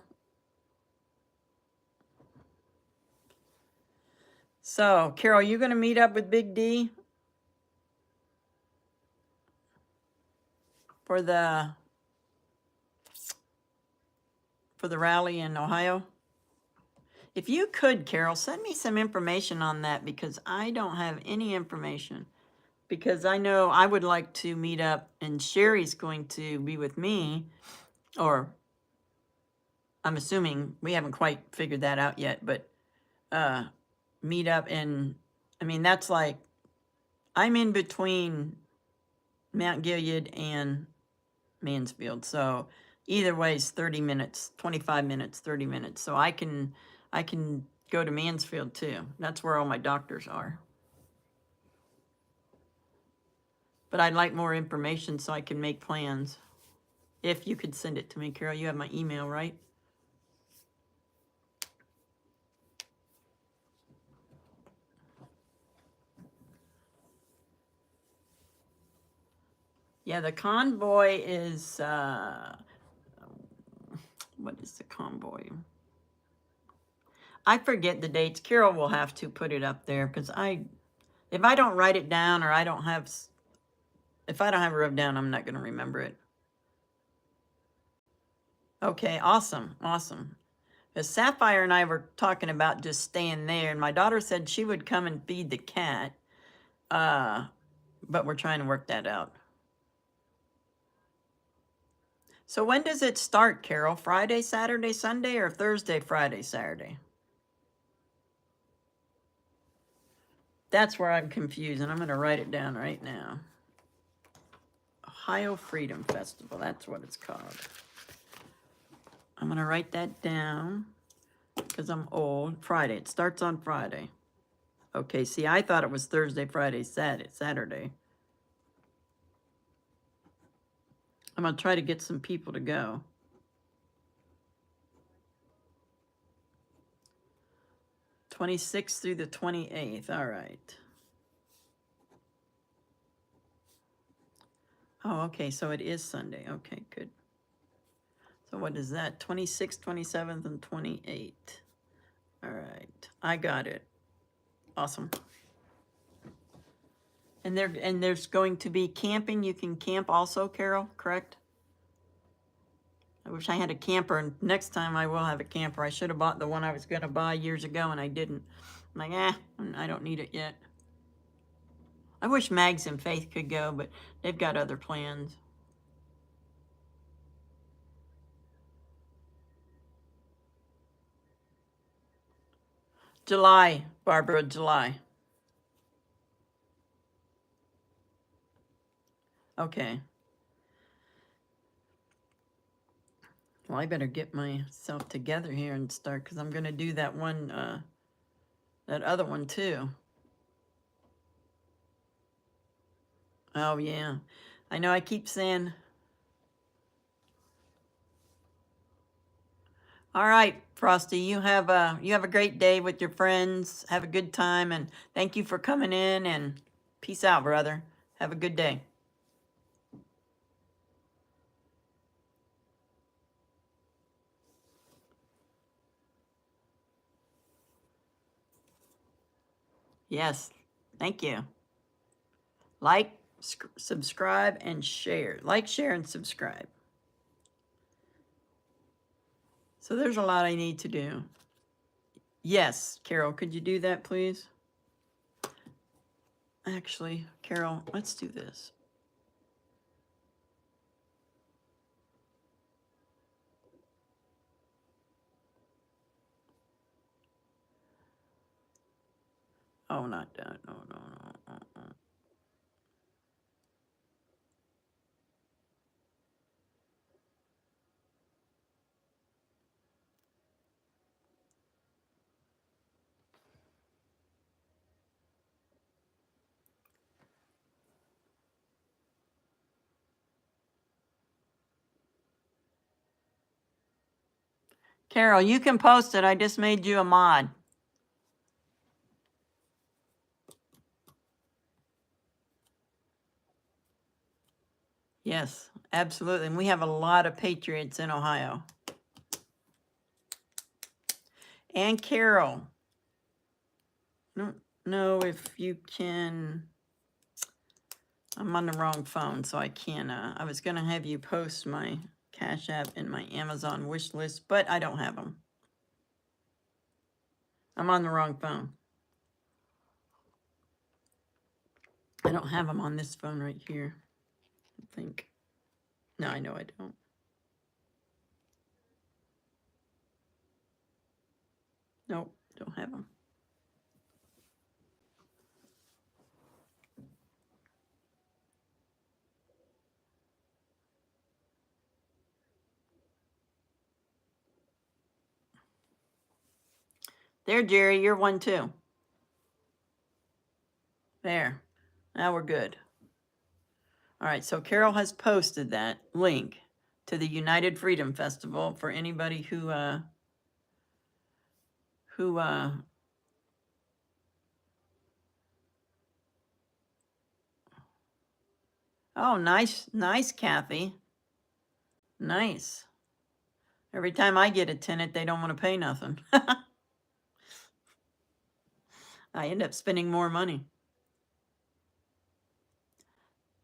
So, Carol, you going to meet up with Big D for the rally in Ohio? If you could, Carol, send me some information on that because I don't have any information. Because I know I would like to meet up, and Sherry's going to be with me, or I'm assuming we haven't quite figured that out yet, but meet up. And I mean, that's like, I'm in between Mount Gilead and Mansfield. So either way is 30 minutes, 25 minutes, 30 minutes. So I can go to Mansfield too. That's where all my doctors are. But I'd like more information so I can make plans. If you could send it to me, Carol, you have my email, right? Yeah, the convoy is, what is the convoy? I forget the dates. Carol will have to put it up there because if I don't write it down or if I don't have it wrote down, I'm not going to remember it. Okay, awesome, awesome. Because Sapphire and I were talking about just staying there, and my daughter said she would come and feed the cat, but we're trying to work that out. So when does it start, Carol? Friday, Saturday, Sunday, or Thursday, Friday, Saturday? That's where I'm confused, and I'm going to write it down right now. Ohio Freedom Festival. That's what it's called. I'm going to write that down because I'm old. Friday. It starts on Friday. Okay, see, I thought it was Thursday, Friday, Saturday. I'm going to try to get some people to go. 26th through the 28th. All right. Oh, okay, so it is Sunday. Okay, good. So what is that? 26th, 27th, and 28th. All right, I got it. Awesome. And there's going to be camping. You can camp also, Carol, correct? I wish I had a camper, and next time I will have a camper. I should have bought the one I was going to buy years ago, and I didn't. I'm like, I don't need it yet. I wish Mags and Faith could go, but they've got other plans. July, Barbara, July. Okay. Well, I better get myself together here and start, because I'm going to do that one, that other one too. Oh, yeah. I know I keep saying. All right, Frosty, you have a great day with your friends. Have a good time, and thank you for coming in, and peace out, brother. Have a good day. Yes, thank you. Like, subscribe, and share. Like, share, and subscribe. So there's a lot I need to do. Yes, Carol, could you do that, please? Actually, Carol, let's do this. Oh, not that. No. Carol, you can post it. I just made you a mod. Yes, absolutely. And we have a lot of patriots in Ohio. And Carol, I don't know if you can. I'm on the wrong phone, so I can't. I was going to have you post my Cash App and my Amazon wish list, but I don't have them. I'm on the wrong phone. I don't have them on this phone right here, I think. No, I know I don't. Nope, don't have them. There, Jerry, you're one too. There. Now we're good. All right, so Carol has posted that link to the United Freedom Festival for anybody who oh, nice, Kathy. Nice. Every time I get a tenant, they don't want to pay nothing. I end up spending more money.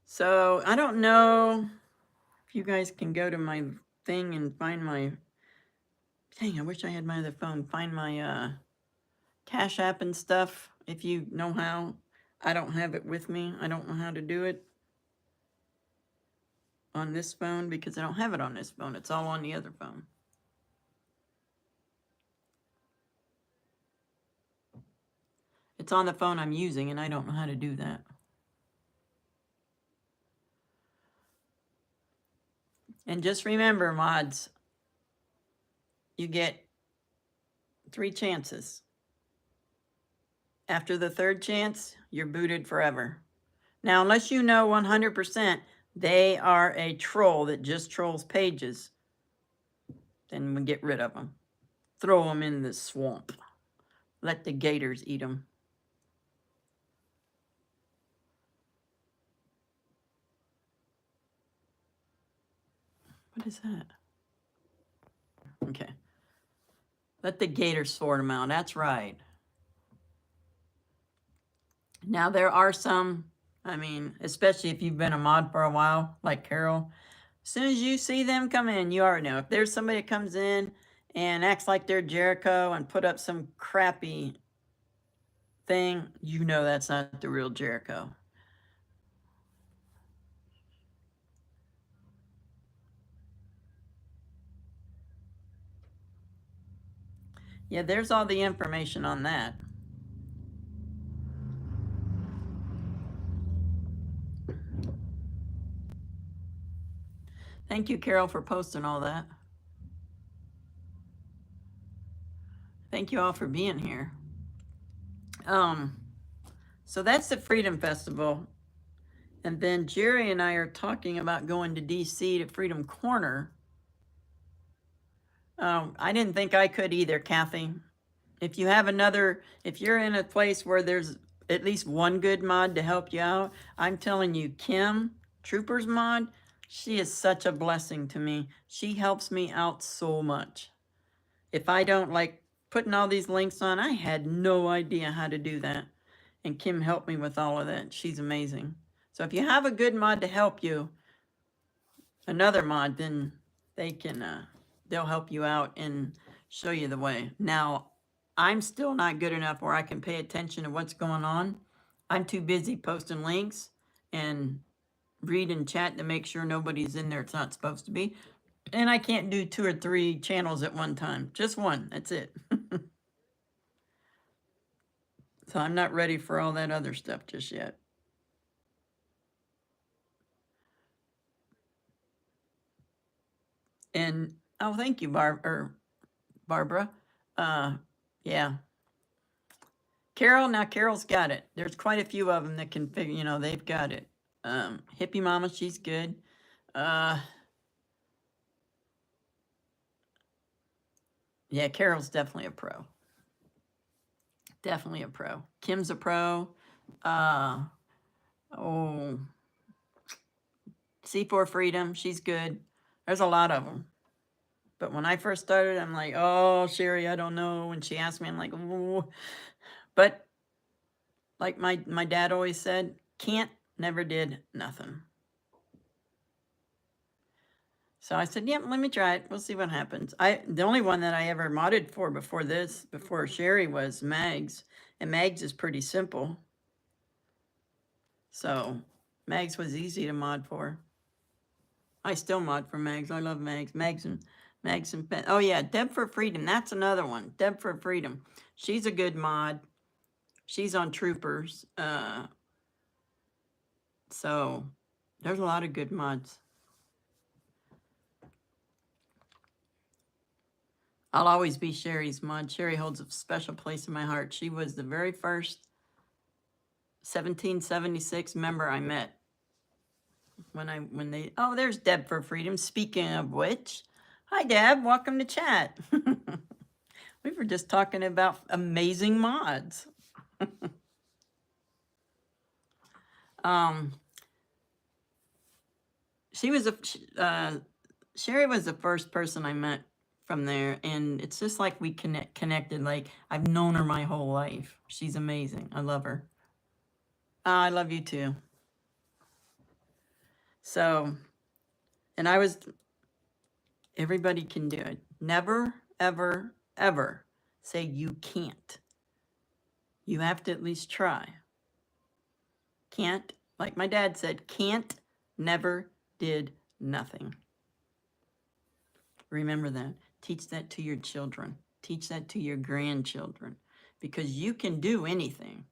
So I don't know if you guys can go to my thing and find my, dang, I wish I had my other phone, find my Cash App and stuff, if you know how. I don't have it with me. I don't know how to do it on this phone because I don't have it on this phone. It's all on the other phone. It's on the phone I'm using, and I don't know how to do that. And just remember, mods, you get 3 chances. After the 3rd chance, you're booted forever. Now, unless you know 100% they are a troll that just trolls pages, then we get rid of them. Throw them in the swamp. Let the gators eat them. What is that? Okay. Let the gators sort them out. That's right. Now, there are some, I mean, especially if you've been a mod for a while, like Carol, as soon as you see them come in, you already know. If there's somebody that comes in and acts like they're Jericho and put up some crappy thing, you know that's not the real Jericho. Yeah, there's all the information on that. Thank you, Carol, for posting all that. Thank you all for being here. So that's the Freedom Festival. And then Jerry and I are talking about going to DC to Freedom Corner. I didn't think I could either, Kathy. If you have another, if you're in a place where there's at least one good mod to help you out, I'm telling you, Kim, Troopers mod, she is such a blessing to me. She helps me out so much. If I don't like putting all these links on, I had no idea how to do that. And Kim helped me with all of that. She's amazing. So if you have a good mod to help you, another mod, then they can, they'll help you out and show you the way. Now, I'm still not good enough where I can pay attention to what's going on. I'm too busy posting links and reading chat to make sure nobody's in there it's not supposed to be. And I can't do 2 or 3 channels at one time. Just one, that's it. So I'm not ready for all that other stuff just yet. And, oh, thank you, Barbara. Yeah. Carol, now Carol's got it. There's quite a few of them that can figure, you know, they've got it. Hippie Mama, she's good. Yeah, Carol's definitely a pro. Definitely a pro. Kim's a pro. C4 Freedom, she's good. There's a lot of them. But when I first started, I'm like, oh, Sherry, I don't know. When she asked me, I'm like, oh. But like my dad always said, can't, never did, nothing. So I said, yeah, let me try it. We'll see what happens. The only one that I ever modded for before Sherry was Mags. And Mags is pretty simple. So Mags was easy to mod for. I still mod for Mags. I love Mags. Mags and oh yeah, Deb for Freedom. That's another one. Deb for Freedom. She's a good mod. She's on Troopers. So there's a lot of good mods. I'll always be Sherry's mod. Sherry holds a special place in my heart. She was the very first 1776 member I met. Oh, there's Deb for Freedom. Speaking of which, hi Deb, welcome to chat. We were just talking about amazing mods. Sherry was the first person I met from there, and it's just like we connected. Like I've known her my whole life. She's amazing. I love her. I love you too. So, and everybody can do it. Never, ever, ever say you can't. You have to at least try. Can't, like my dad said, can't, never, did, nothing. Remember that. Teach that to your children. Teach that to your grandchildren. Because you can do anything.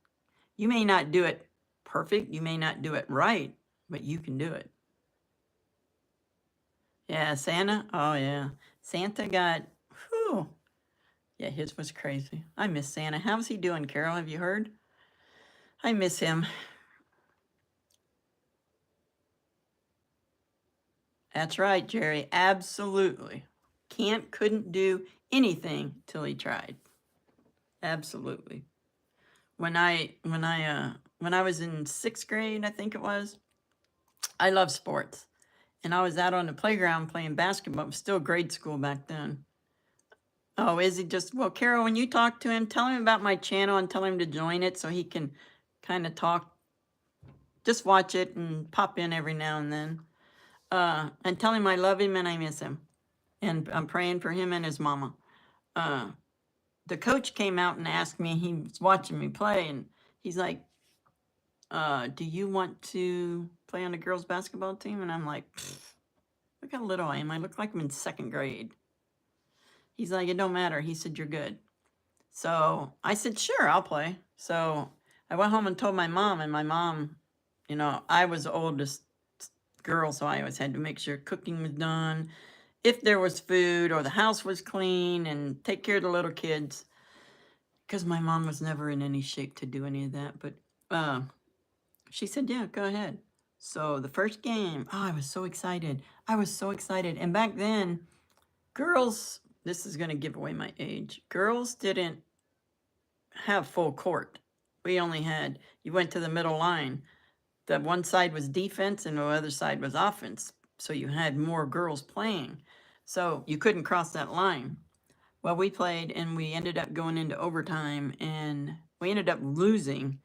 You may not do it perfect. You may not do it right. But you can do it. Yeah, Santa. Oh yeah, Santa got. Whew. Yeah, his was crazy. I miss Santa. How's he doing, Carol? Have you heard? I miss him. That's right, Jerry. Absolutely. Couldn't do anything till he tried. Absolutely. When I was in 6th grade, I think it was, I love sports. And I was out on the playground playing basketball. It was still grade school back then. Oh, is he just, well, Carol, when you talk to him, tell him about my channel and tell him to join it so he can kind of talk. Just watch it and pop in every now and then. And tell him I love him and I miss him. And I'm praying for him and his mama. Uh, the coach came out and asked me, he was watching me play, and he's like, do you want to play on the girls' basketball team? And I'm like, look how little I am. I look like I'm in 2nd grade. He's like, it don't matter. He said, you're good. So I said, sure, I'll play. So I went home and told my mom, and my mom, I was the oldest girl, so I always had to make sure cooking was done, if there was food or the house was clean, and take care of the little kids, because my mom was never in any shape to do any of that. But she said, yeah, go ahead. So the first game, oh, I was so excited. I was so excited. And back then, girls, this is going to give away my age, girls didn't have full court. We only had, you went to the middle line. The one side was defense and the other side was offense. So you had more girls playing. So you couldn't cross that line. Well, we played and we ended up going into overtime and we ended up losing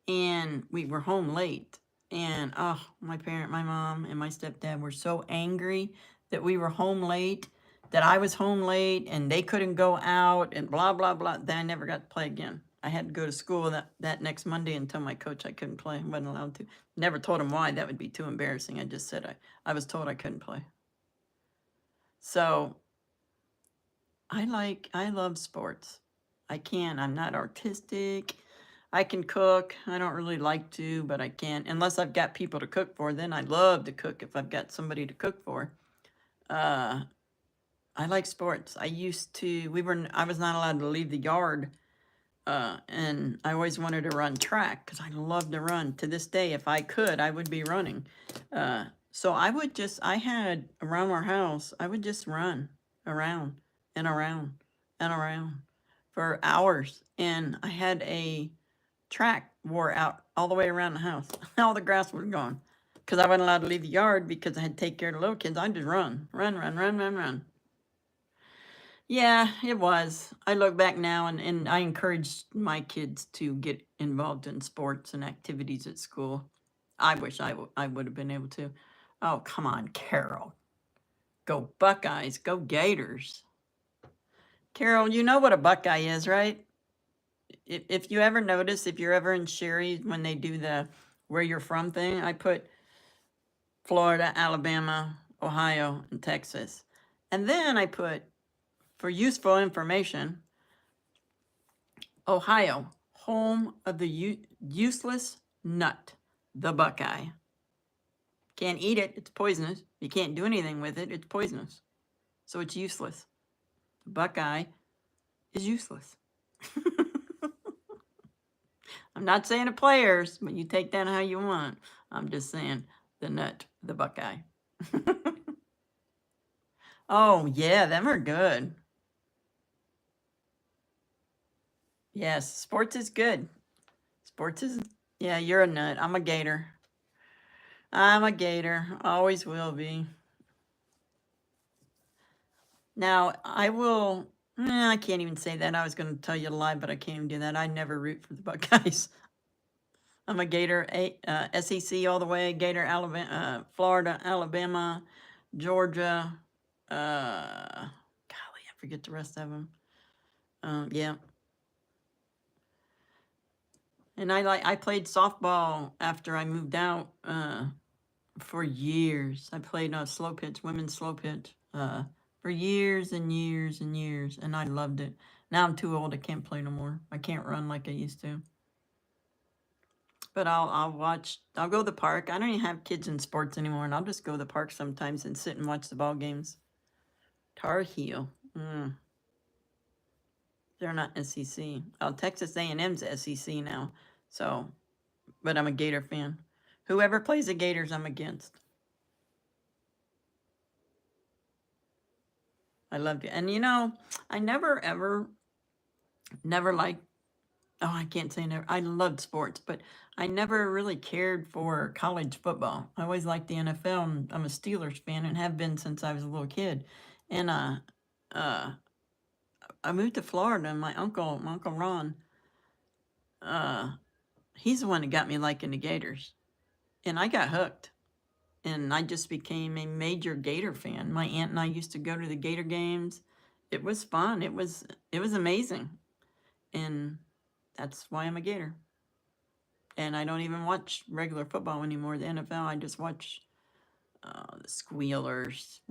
and we were home late. And oh, my mom and my stepdad were so angry that we were home late, that I was home late and they couldn't go out and blah, blah, blah. Then I never got to play again. I had to go to school that next Monday and tell my coach I couldn't play. I wasn't allowed to. Never told him why. That would be too embarrassing. I just said I was told I couldn't play. So I love sports. I'm not artistic. I can cook. I don't really like to, but I can. Unless I've got people to cook for, then I love to cook if I've got somebody to cook for. I like sports. I was not allowed to leave the yard. And I always wanted to run track because I love to run. To this day, if I could, I would be running. So I had around our house, I would just run around and around and around for hours. And I had a track wore out all the way around the house. All the grass was gone because I wasn't allowed to leave the yard because I had to take care of the little kids. I'd just run, run, run, run, run, run. Yeah, it was. I look back now and I encourage my kids to get involved in sports and activities at school. I wish I would have been able to. Oh, come on, Carol. Go Buckeyes, go Gators. Carol, you know what a Buckeye is, right? If you ever notice, if you're ever in Sherry when they do the where you're from thing, I put Florida, Alabama, Ohio, and Texas. And then I put, for useful information, Ohio, home of the useless nut, the Buckeye. Can't eat it, it's poisonous. You can't do anything with it, it's poisonous. So it's useless. The Buckeye is useless. I'm not saying the players, but you take that how you want. I'm just saying the nut, the Buckeye. Oh, yeah, them are good. Yes, sports is good. Sports is, yeah, you're a nut. I'm a Gator. I'm a Gator. Always will be. Now, I can't even say that. I was going to tell you a lie, but I can't even do that. I never root for the Buckeyes. I'm a Gator, SEC all the way, Gator, Alabama, Florida, Alabama, Georgia. Golly, I forget the rest of them. Yeah. And I played softball after I moved out for years. I played slow pitch, women's slow pitch, for years and years and years, and I loved it. Now I'm too old. I can't play no more. I can't run like I used to. But I'll watch. I'll go to the park. I don't even have kids in sports anymore, and I'll just go to the park sometimes and sit and watch the ball games. Tar Heel. They're not SEC. Oh, Texas A&M's SEC now. So, but I'm a Gator fan. Whoever plays the Gators, I'm against. I loved it. And you know, I never liked, oh, I can't say never. I loved sports, but I never really cared for college football. I always liked the NFL. And I'm a Steelers fan and have been since I was a little kid. And I moved to Florida, and my uncle Ron, he's the one that got me liking the Gators. And I got hooked. And I just became a major Gator fan. My aunt and I used to go to the Gator games. It was fun. It was amazing. And that's why I'm a Gator. And I don't even watch regular football anymore, the NFL. I just watch the Squealers.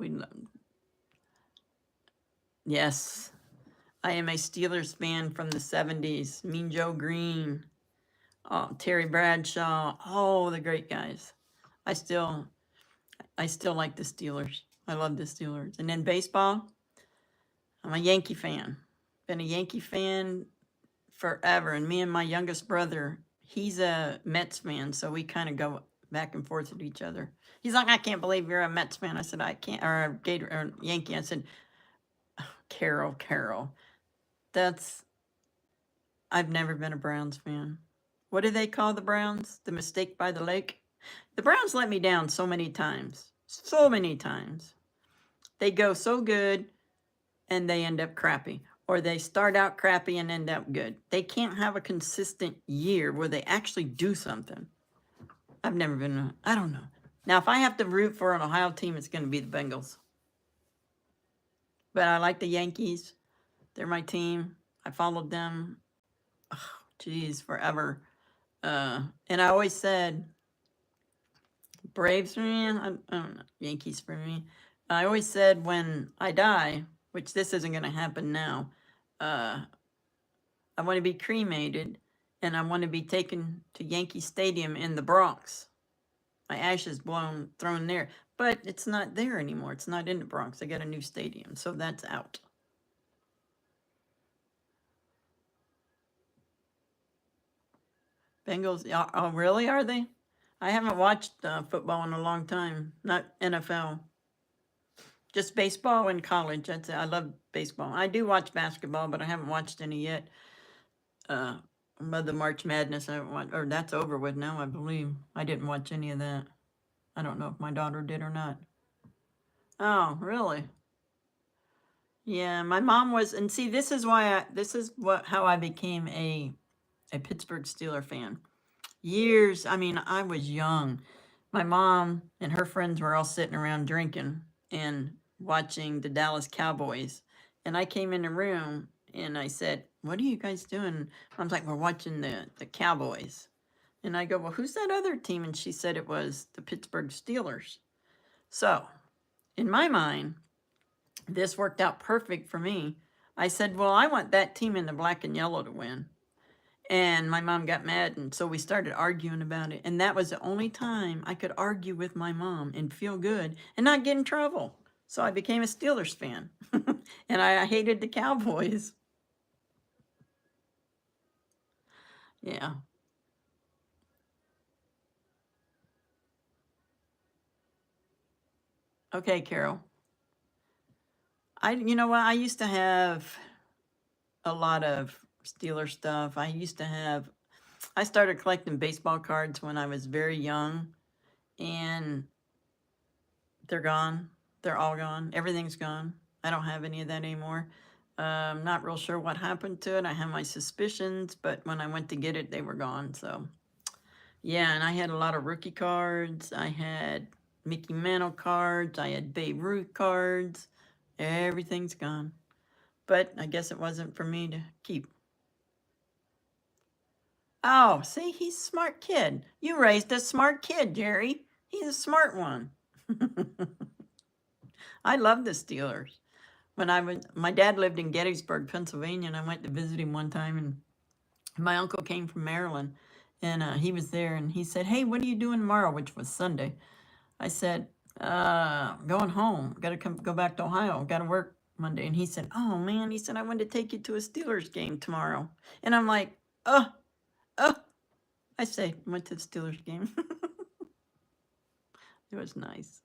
Yes, I am a Steelers fan from the 70s. Mean Joe Green, Terry Bradshaw, all the great guys. I still like the Steelers. I love the Steelers. And then baseball, I'm a Yankee fan. Been a Yankee fan forever. And me and my youngest brother, he's a Mets fan, so we kind of go back and forth with each other. He's like, I can't believe you're a Mets fan. I said, I can't, or a Gator or Yankee. I said, Carol. I've never been a Browns fan. What do they call the Browns? The mistake by the lake? The Browns let me down so many times. So many times. They go so good and they end up crappy. Or they start out crappy and end up good. They can't have a consistent year where they actually do something. I've never been, I don't know. Now, if I have to root for an Ohio team, it's going to be the Bengals. But I like the Yankees. They're my team. I followed them, forever. And I always said, Braves for me, I don't know, Yankees for me. I always said when I die, which this isn't going to happen now, I want to be cremated and I want to be taken to Yankee Stadium in the Bronx. My ashes thrown there. But it's not there anymore. It's not in the Bronx. They got a new stadium, so that's out. Bengals, oh, really, are they? I haven't watched football in a long time, not NFL. Just baseball in college. That's it. I love baseball. I do watch basketball, but I haven't watched any yet. But the March Madness, I haven't watched, or that's over with now, I believe. I didn't watch any of that. I don't know if my daughter did or not. Oh, really? Yeah, my mom was, and see, this is how I became a Pittsburgh Steeler fan. Years, I mean, I was young. My mom and her friends were all sitting around drinking and watching the Dallas Cowboys. And I came in the room and I said, what are you guys doing? I was like, we're watching the Cowboys. And I go, well, who's that other team? And she said it was the Pittsburgh Steelers. So, in my mind, this worked out perfect for me. I said, well, I want that team in the black and yellow to win. And my mom got mad, and so we started arguing about it. And that was the only time I could argue with my mom and feel good and not get in trouble. So I became a Steelers fan. And I hated the Cowboys. Yeah. Okay, Carol. You know what? I used to have a lot of Steeler stuff. I started collecting baseball cards when I was very young, and they're gone. They're all gone. Everything's gone. I don't have any of that anymore. I'm not real sure what happened to it. I have my suspicions, but when I went to get it, they were gone. So, yeah, and I had a lot of rookie cards. I had Mickey Mantle cards. I had Babe Ruth cards. Everything's gone. But I guess it wasn't for me to keep. Oh, see, he's a smart kid. You raised a smart kid, Jerry. He's a smart one. I love the Steelers. My dad lived in Gettysburg, Pennsylvania, and I went to visit him one time, and my uncle came from Maryland, And he was there, and he said, "Hey, what are you doing tomorrow?" Which was Sunday. I said, "Going home. Got to go back to Ohio. Got to work Monday." And he said, "Oh man," he said, "I wanted to take you to a Steelers game tomorrow." And I'm like, "Oh, oh." I say, went to the Steelers game. It was nice.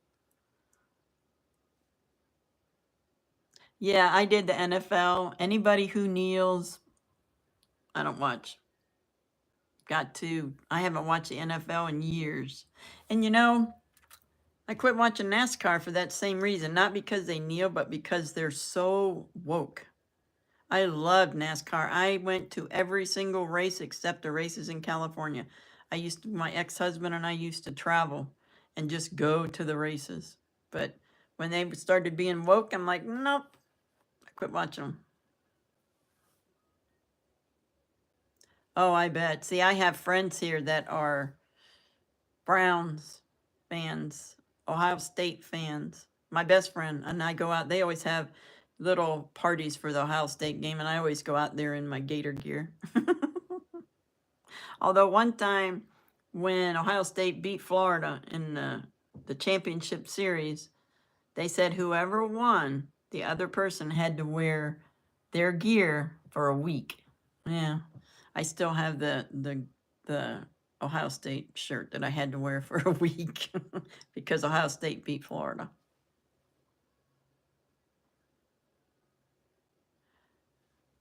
Yeah, I did the NFL. Anybody who kneels, I don't watch. Got to. I haven't watched the NFL in years. And you know, I quit watching NASCAR for that same reason. Not because they kneel, but because they're so woke. I love NASCAR. I went to every single race except the races in California. My ex-husband and I used to travel and just go to the races. But when they started being woke, I'm like, nope, I quit watching them. Oh, I bet. See, I have friends here that are Browns fans, Ohio State fans. My best friend and I go out. They always have little parties for the Ohio State game, and I always go out there in my Gator gear. Although one time when Ohio State beat Florida in the championship series, they said whoever won, the other person had to wear their gear for a week. Yeah, I still have the Ohio State shirt that I had to wear for a week because Ohio State beat Florida.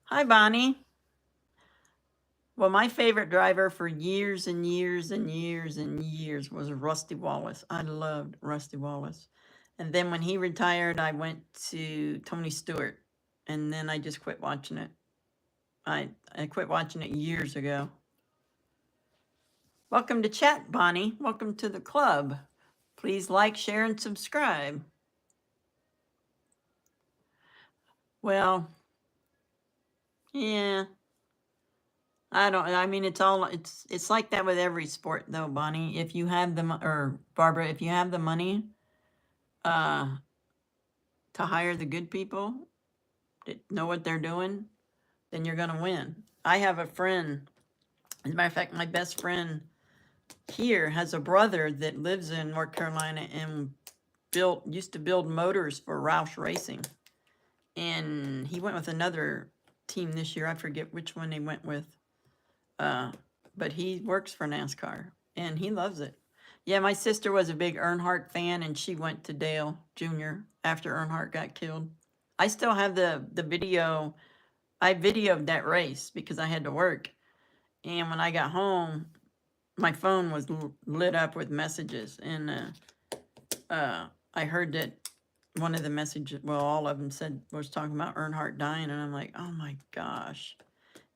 Hi, Bonnie. Well, my favorite driver for years and years and years and years was Rusty Wallace. I loved Rusty Wallace. And then when he retired, I went to Tony Stewart. And then I just quit watching it. I quit watching it years ago. Welcome to chat, Bonnie. Welcome to the club. Please like, share, and subscribe. Well, yeah. I mean, it's like that with every sport though, Bonnie. If you have or Barbara, if you have the money to hire the good people that know what they're doing, then you're going to win. I have a friend, as a matter of fact, my best friend here has a brother that lives in North Carolina and used to build motors for Roush Racing. And he went with another team this year. I forget which one they went with. But he works for NASCAR and he loves it. Yeah, my sister was a big Earnhardt fan and she went to Dale Jr. after Earnhardt got killed. I still have the video. I videoed that race because I had to work. And when I got home, my phone was lit up with messages. And I heard that one of the messages, well, all of them was talking about Earnhardt dying. And I'm like, oh my gosh.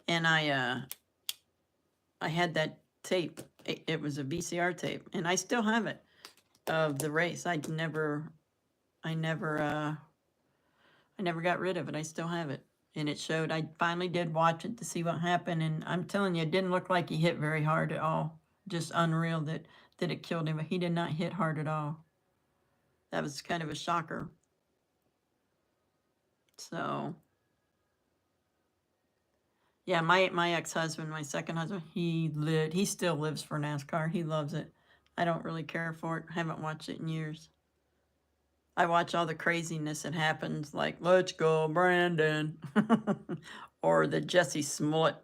And I had that tape. It was a VCR tape. And I still have it of the race. I never got rid of it. I still have it. And it showed, I finally did watch it to see what happened. And I'm telling you, it didn't look like he hit very hard at all. Just unreal that it killed him. But he did not hit hard at all. That was kind of a shocker. So, yeah, my ex-husband, my second husband, he still lives for NASCAR. He loves it. I don't really care for it. I haven't watched it in years. I watch all the craziness that happens, like "Let's go, Brandon," or the Jesse Smollett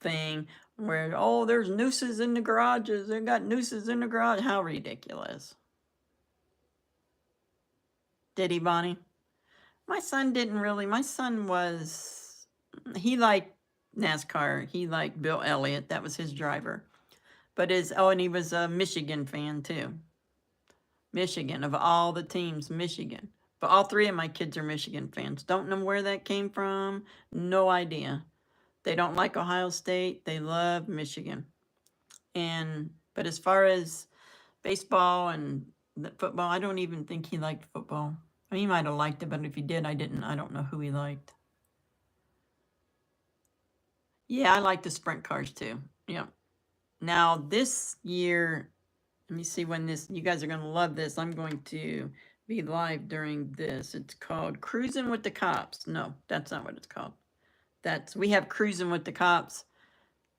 thing, where there's nooses in the garages. They got nooses in the garage. How ridiculous! Did he, Bonnie? My son didn't really. My son he liked NASCAR. He liked Bill Elliott. That was his driver. But and he was a Michigan fan too. Michigan, of all the teams, Michigan. But all three of my kids are Michigan fans. Don't know where that came from. No idea. They don't like Ohio State. They love Michigan. But as far as baseball and football, I don't even think he liked football. I mean, he might have liked it, but if he did, I didn't. I don't know who he liked. Yeah, I like the sprint cars too. Yeah. Now this year, let me see when you guys are going to love this. I'm going to be live during this. It's called Cruising with the Cops. No, that's not what it's called. We have Cruising with the Cops.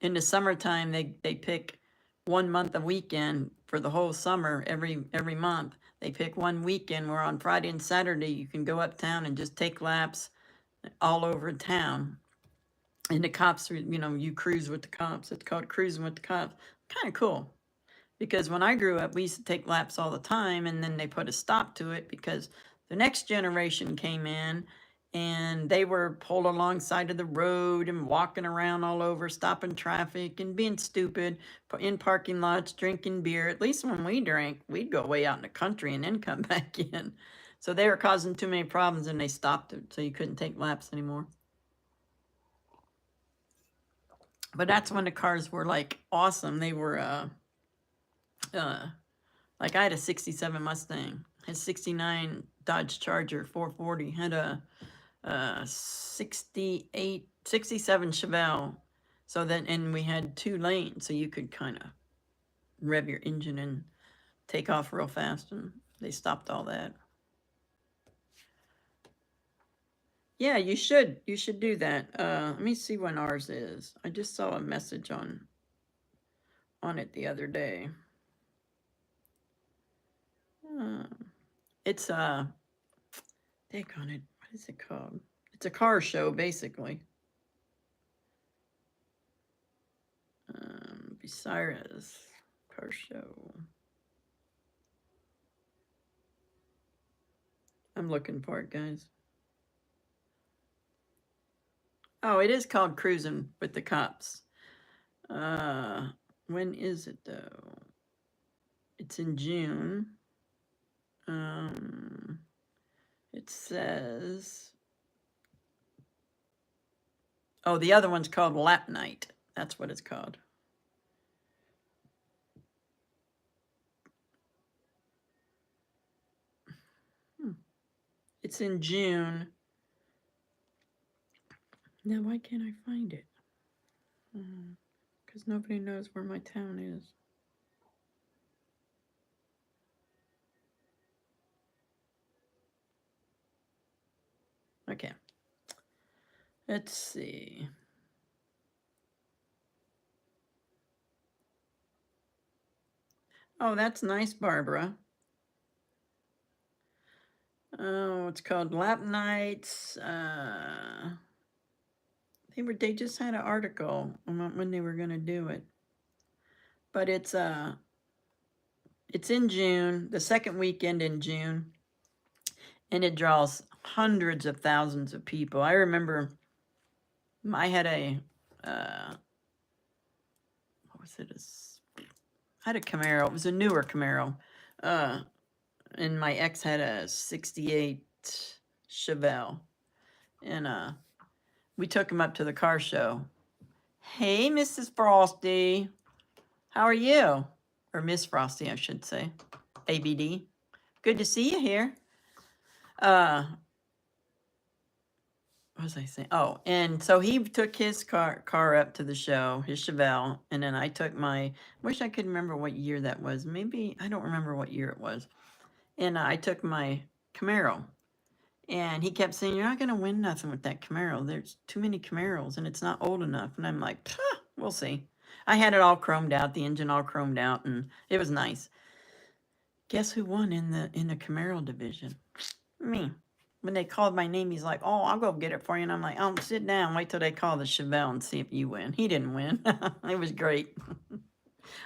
In the summertime, they pick 1 month a weekend for the whole summer. Every month they pick one weekend where on Friday and Saturday you can go uptown and just take laps all over town. And the cops are, you cruise with the cops. It's called cruising with the cops. Kind of cool. Because when I grew up, we used to take laps all the time, and then they put a stop to it because the next generation came in and they were pulled alongside of the road and walking around all over, stopping traffic and being stupid in parking lots, drinking beer. At least when we drank, we'd go way out in the country and then come back in. So they were causing too many problems and they stopped it, so you couldn't take laps anymore. But that's when the cars were like awesome. They were like I had a 67 Mustang, had 69 Dodge Charger 440, had a 67 Chevelle. So then, and we had 2 lanes, so you could kind of rev your engine and take off real fast, and they stopped all that. Yeah, you should do that. Let me see when ours is. I just saw a message on it the other day. It's take on it. What is it called? It's a car show, basically. Bucyrus car show. I'm looking for it, guys. Oh, it is called Cruising with the Cops. When is it though? It's in June. It says, oh, the other one's called Lap Night. That's what it's called. It's in June. Now, why can't I find it? Because nobody knows where my town is. Okay. Let's see. Oh, that's nice, Barbara. Oh, it's called Lap Nights. They just had an article on when they were going to do it. But it's in June, the second weekend in June, and it draws hundreds of thousands of people. I remember I had a what was it? I had a Camaro. It was a newer Camaro. And my ex had a 68 Chevelle. And we took him up to the car show. Hey, Mrs. Frosty. How are you? Or Miss Frosty, I should say. ABD. Good to see you here. What was I saying? Oh, and so he took his car up to the show, his Chevelle, and then I took my, wish I could remember what year that was. Maybe, I don't remember what year it was. And I took my Camaro. And he kept saying, you're not going to win nothing with that Camaro. There's too many Camaros, and it's not old enough. And I'm like, we'll see. I had it all chromed out, the engine all chromed out, and it was nice. Guess who won in the Camaro division? Me. When they called my name, he's like, oh, I'll go get it for you. And I'm like, oh, sit down. Wait till they call the Chevelle and see if you win. He didn't win. It was great.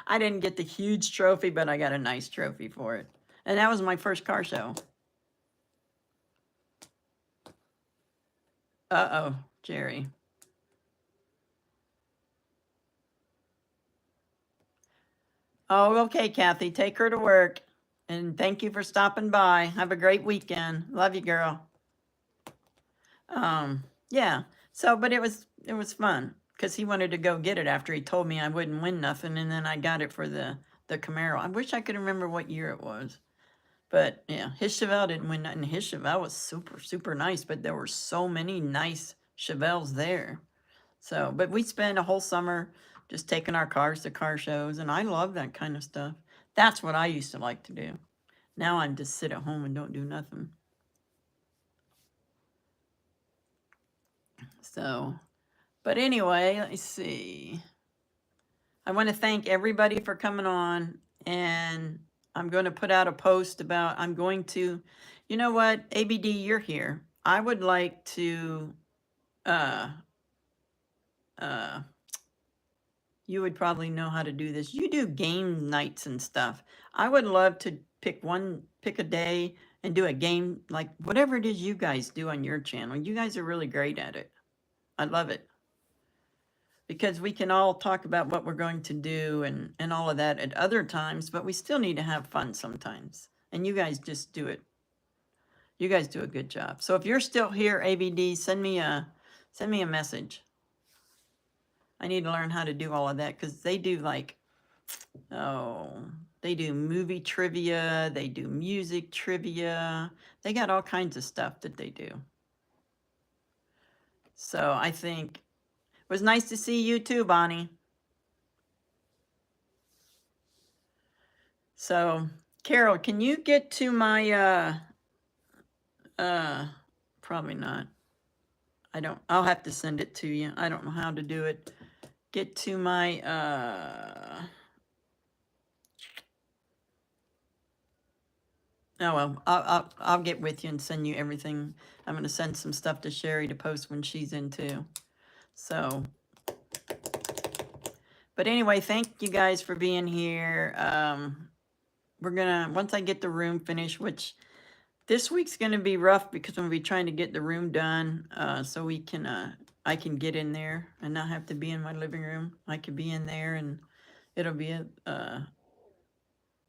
I didn't get the huge trophy, but I got a nice trophy for it. And that was my first car show. Uh-oh, Jerry. Oh, okay, Kathy. Take her to work. And thank you for stopping by. Have a great weekend. Love you, girl. Yeah. So, but it was fun because he wanted to go get it after he told me I wouldn't win nothing, and then I got it for the Camaro. I wish I could remember what year it was. But yeah, his Chevelle didn't win nothing. His Chevelle was super, super nice, but there were so many nice Chevelles there. So, but we spent a whole summer just taking our cars to car shows, and I love that kind of stuff. That's what I used to like to do. Now I'm just sit at home and don't do nothing. So, but anyway, let me see. I want to thank everybody for coming on, and I'm going to put out a post about, I'm going to, you know what, ABD, you're here. I would like to, uh, uh, you would probably know how to do this. You do game nights and stuff. I would love to pick a day and do a game, like whatever it is you guys do on your channel. You guys are really great at it. I love it. Because we can all talk about what we're going to do and all of that at other times, but we still need to have fun sometimes. And you guys just do it. You guys do a good job. So if you're still here, ABD, send me a message. I need to learn how to do all of that because they do like, oh, they do movie trivia, they do music trivia. They got all kinds of stuff that they do. So I think it was nice to see you too, Bonnie. So, Carol, can you get to my, probably not. I'll have to send it to you. I don't know how to do it. Get to my, oh, well, I'll get with you and send you everything. I'm going to send some stuff to Sherry to post when she's in too. So, but anyway, thank you guys for being here. We're going to, once I get the room finished, which this week's going to be rough because I'm going to be trying to get the room done so we can, I can get in there and not have to be in my living room. I could be in there and it'll be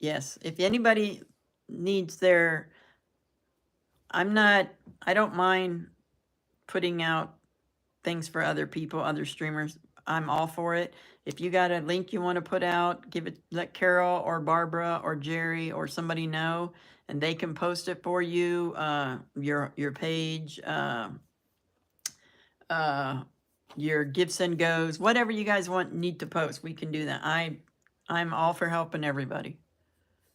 yes. If anybody needs their, I don't mind putting out things for other people, other streamers. I'm all for it. If you got a link you want to put out, let Carol or Barbara or Jerry or somebody know, and they can post it for you, your page, your Gifts and Goes, whatever you guys need to post, we can do that. I'm all for helping everybody.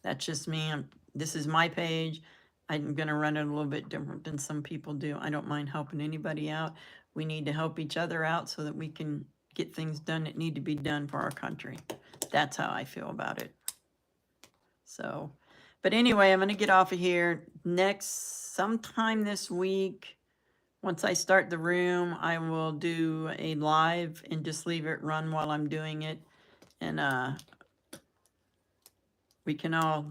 That's just me. This is my page. I'm going to run it a little bit different than some people do. I don't mind helping anybody out. We need to help each other out so that we can get things done that need to be done for our country. That's how I feel about it. So, but anyway, I'm going to get off of here. Sometime this week, once I start the room, I will do a live and just leave it run while I'm doing it. And we can all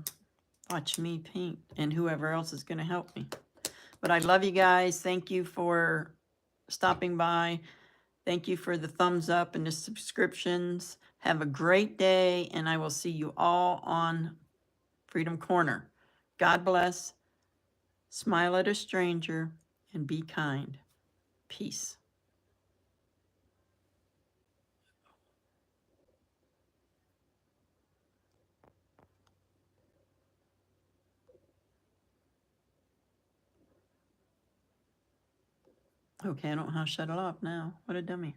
watch me paint and whoever else is going to help me. But I love you guys. Thank you for stopping by. Thank you for the thumbs up and the subscriptions. Have a great day, and I will see you all on Freedom Corner. God bless. Smile at a stranger and be kind. Peace. Okay, I don't know how to shut it off now. What a dummy.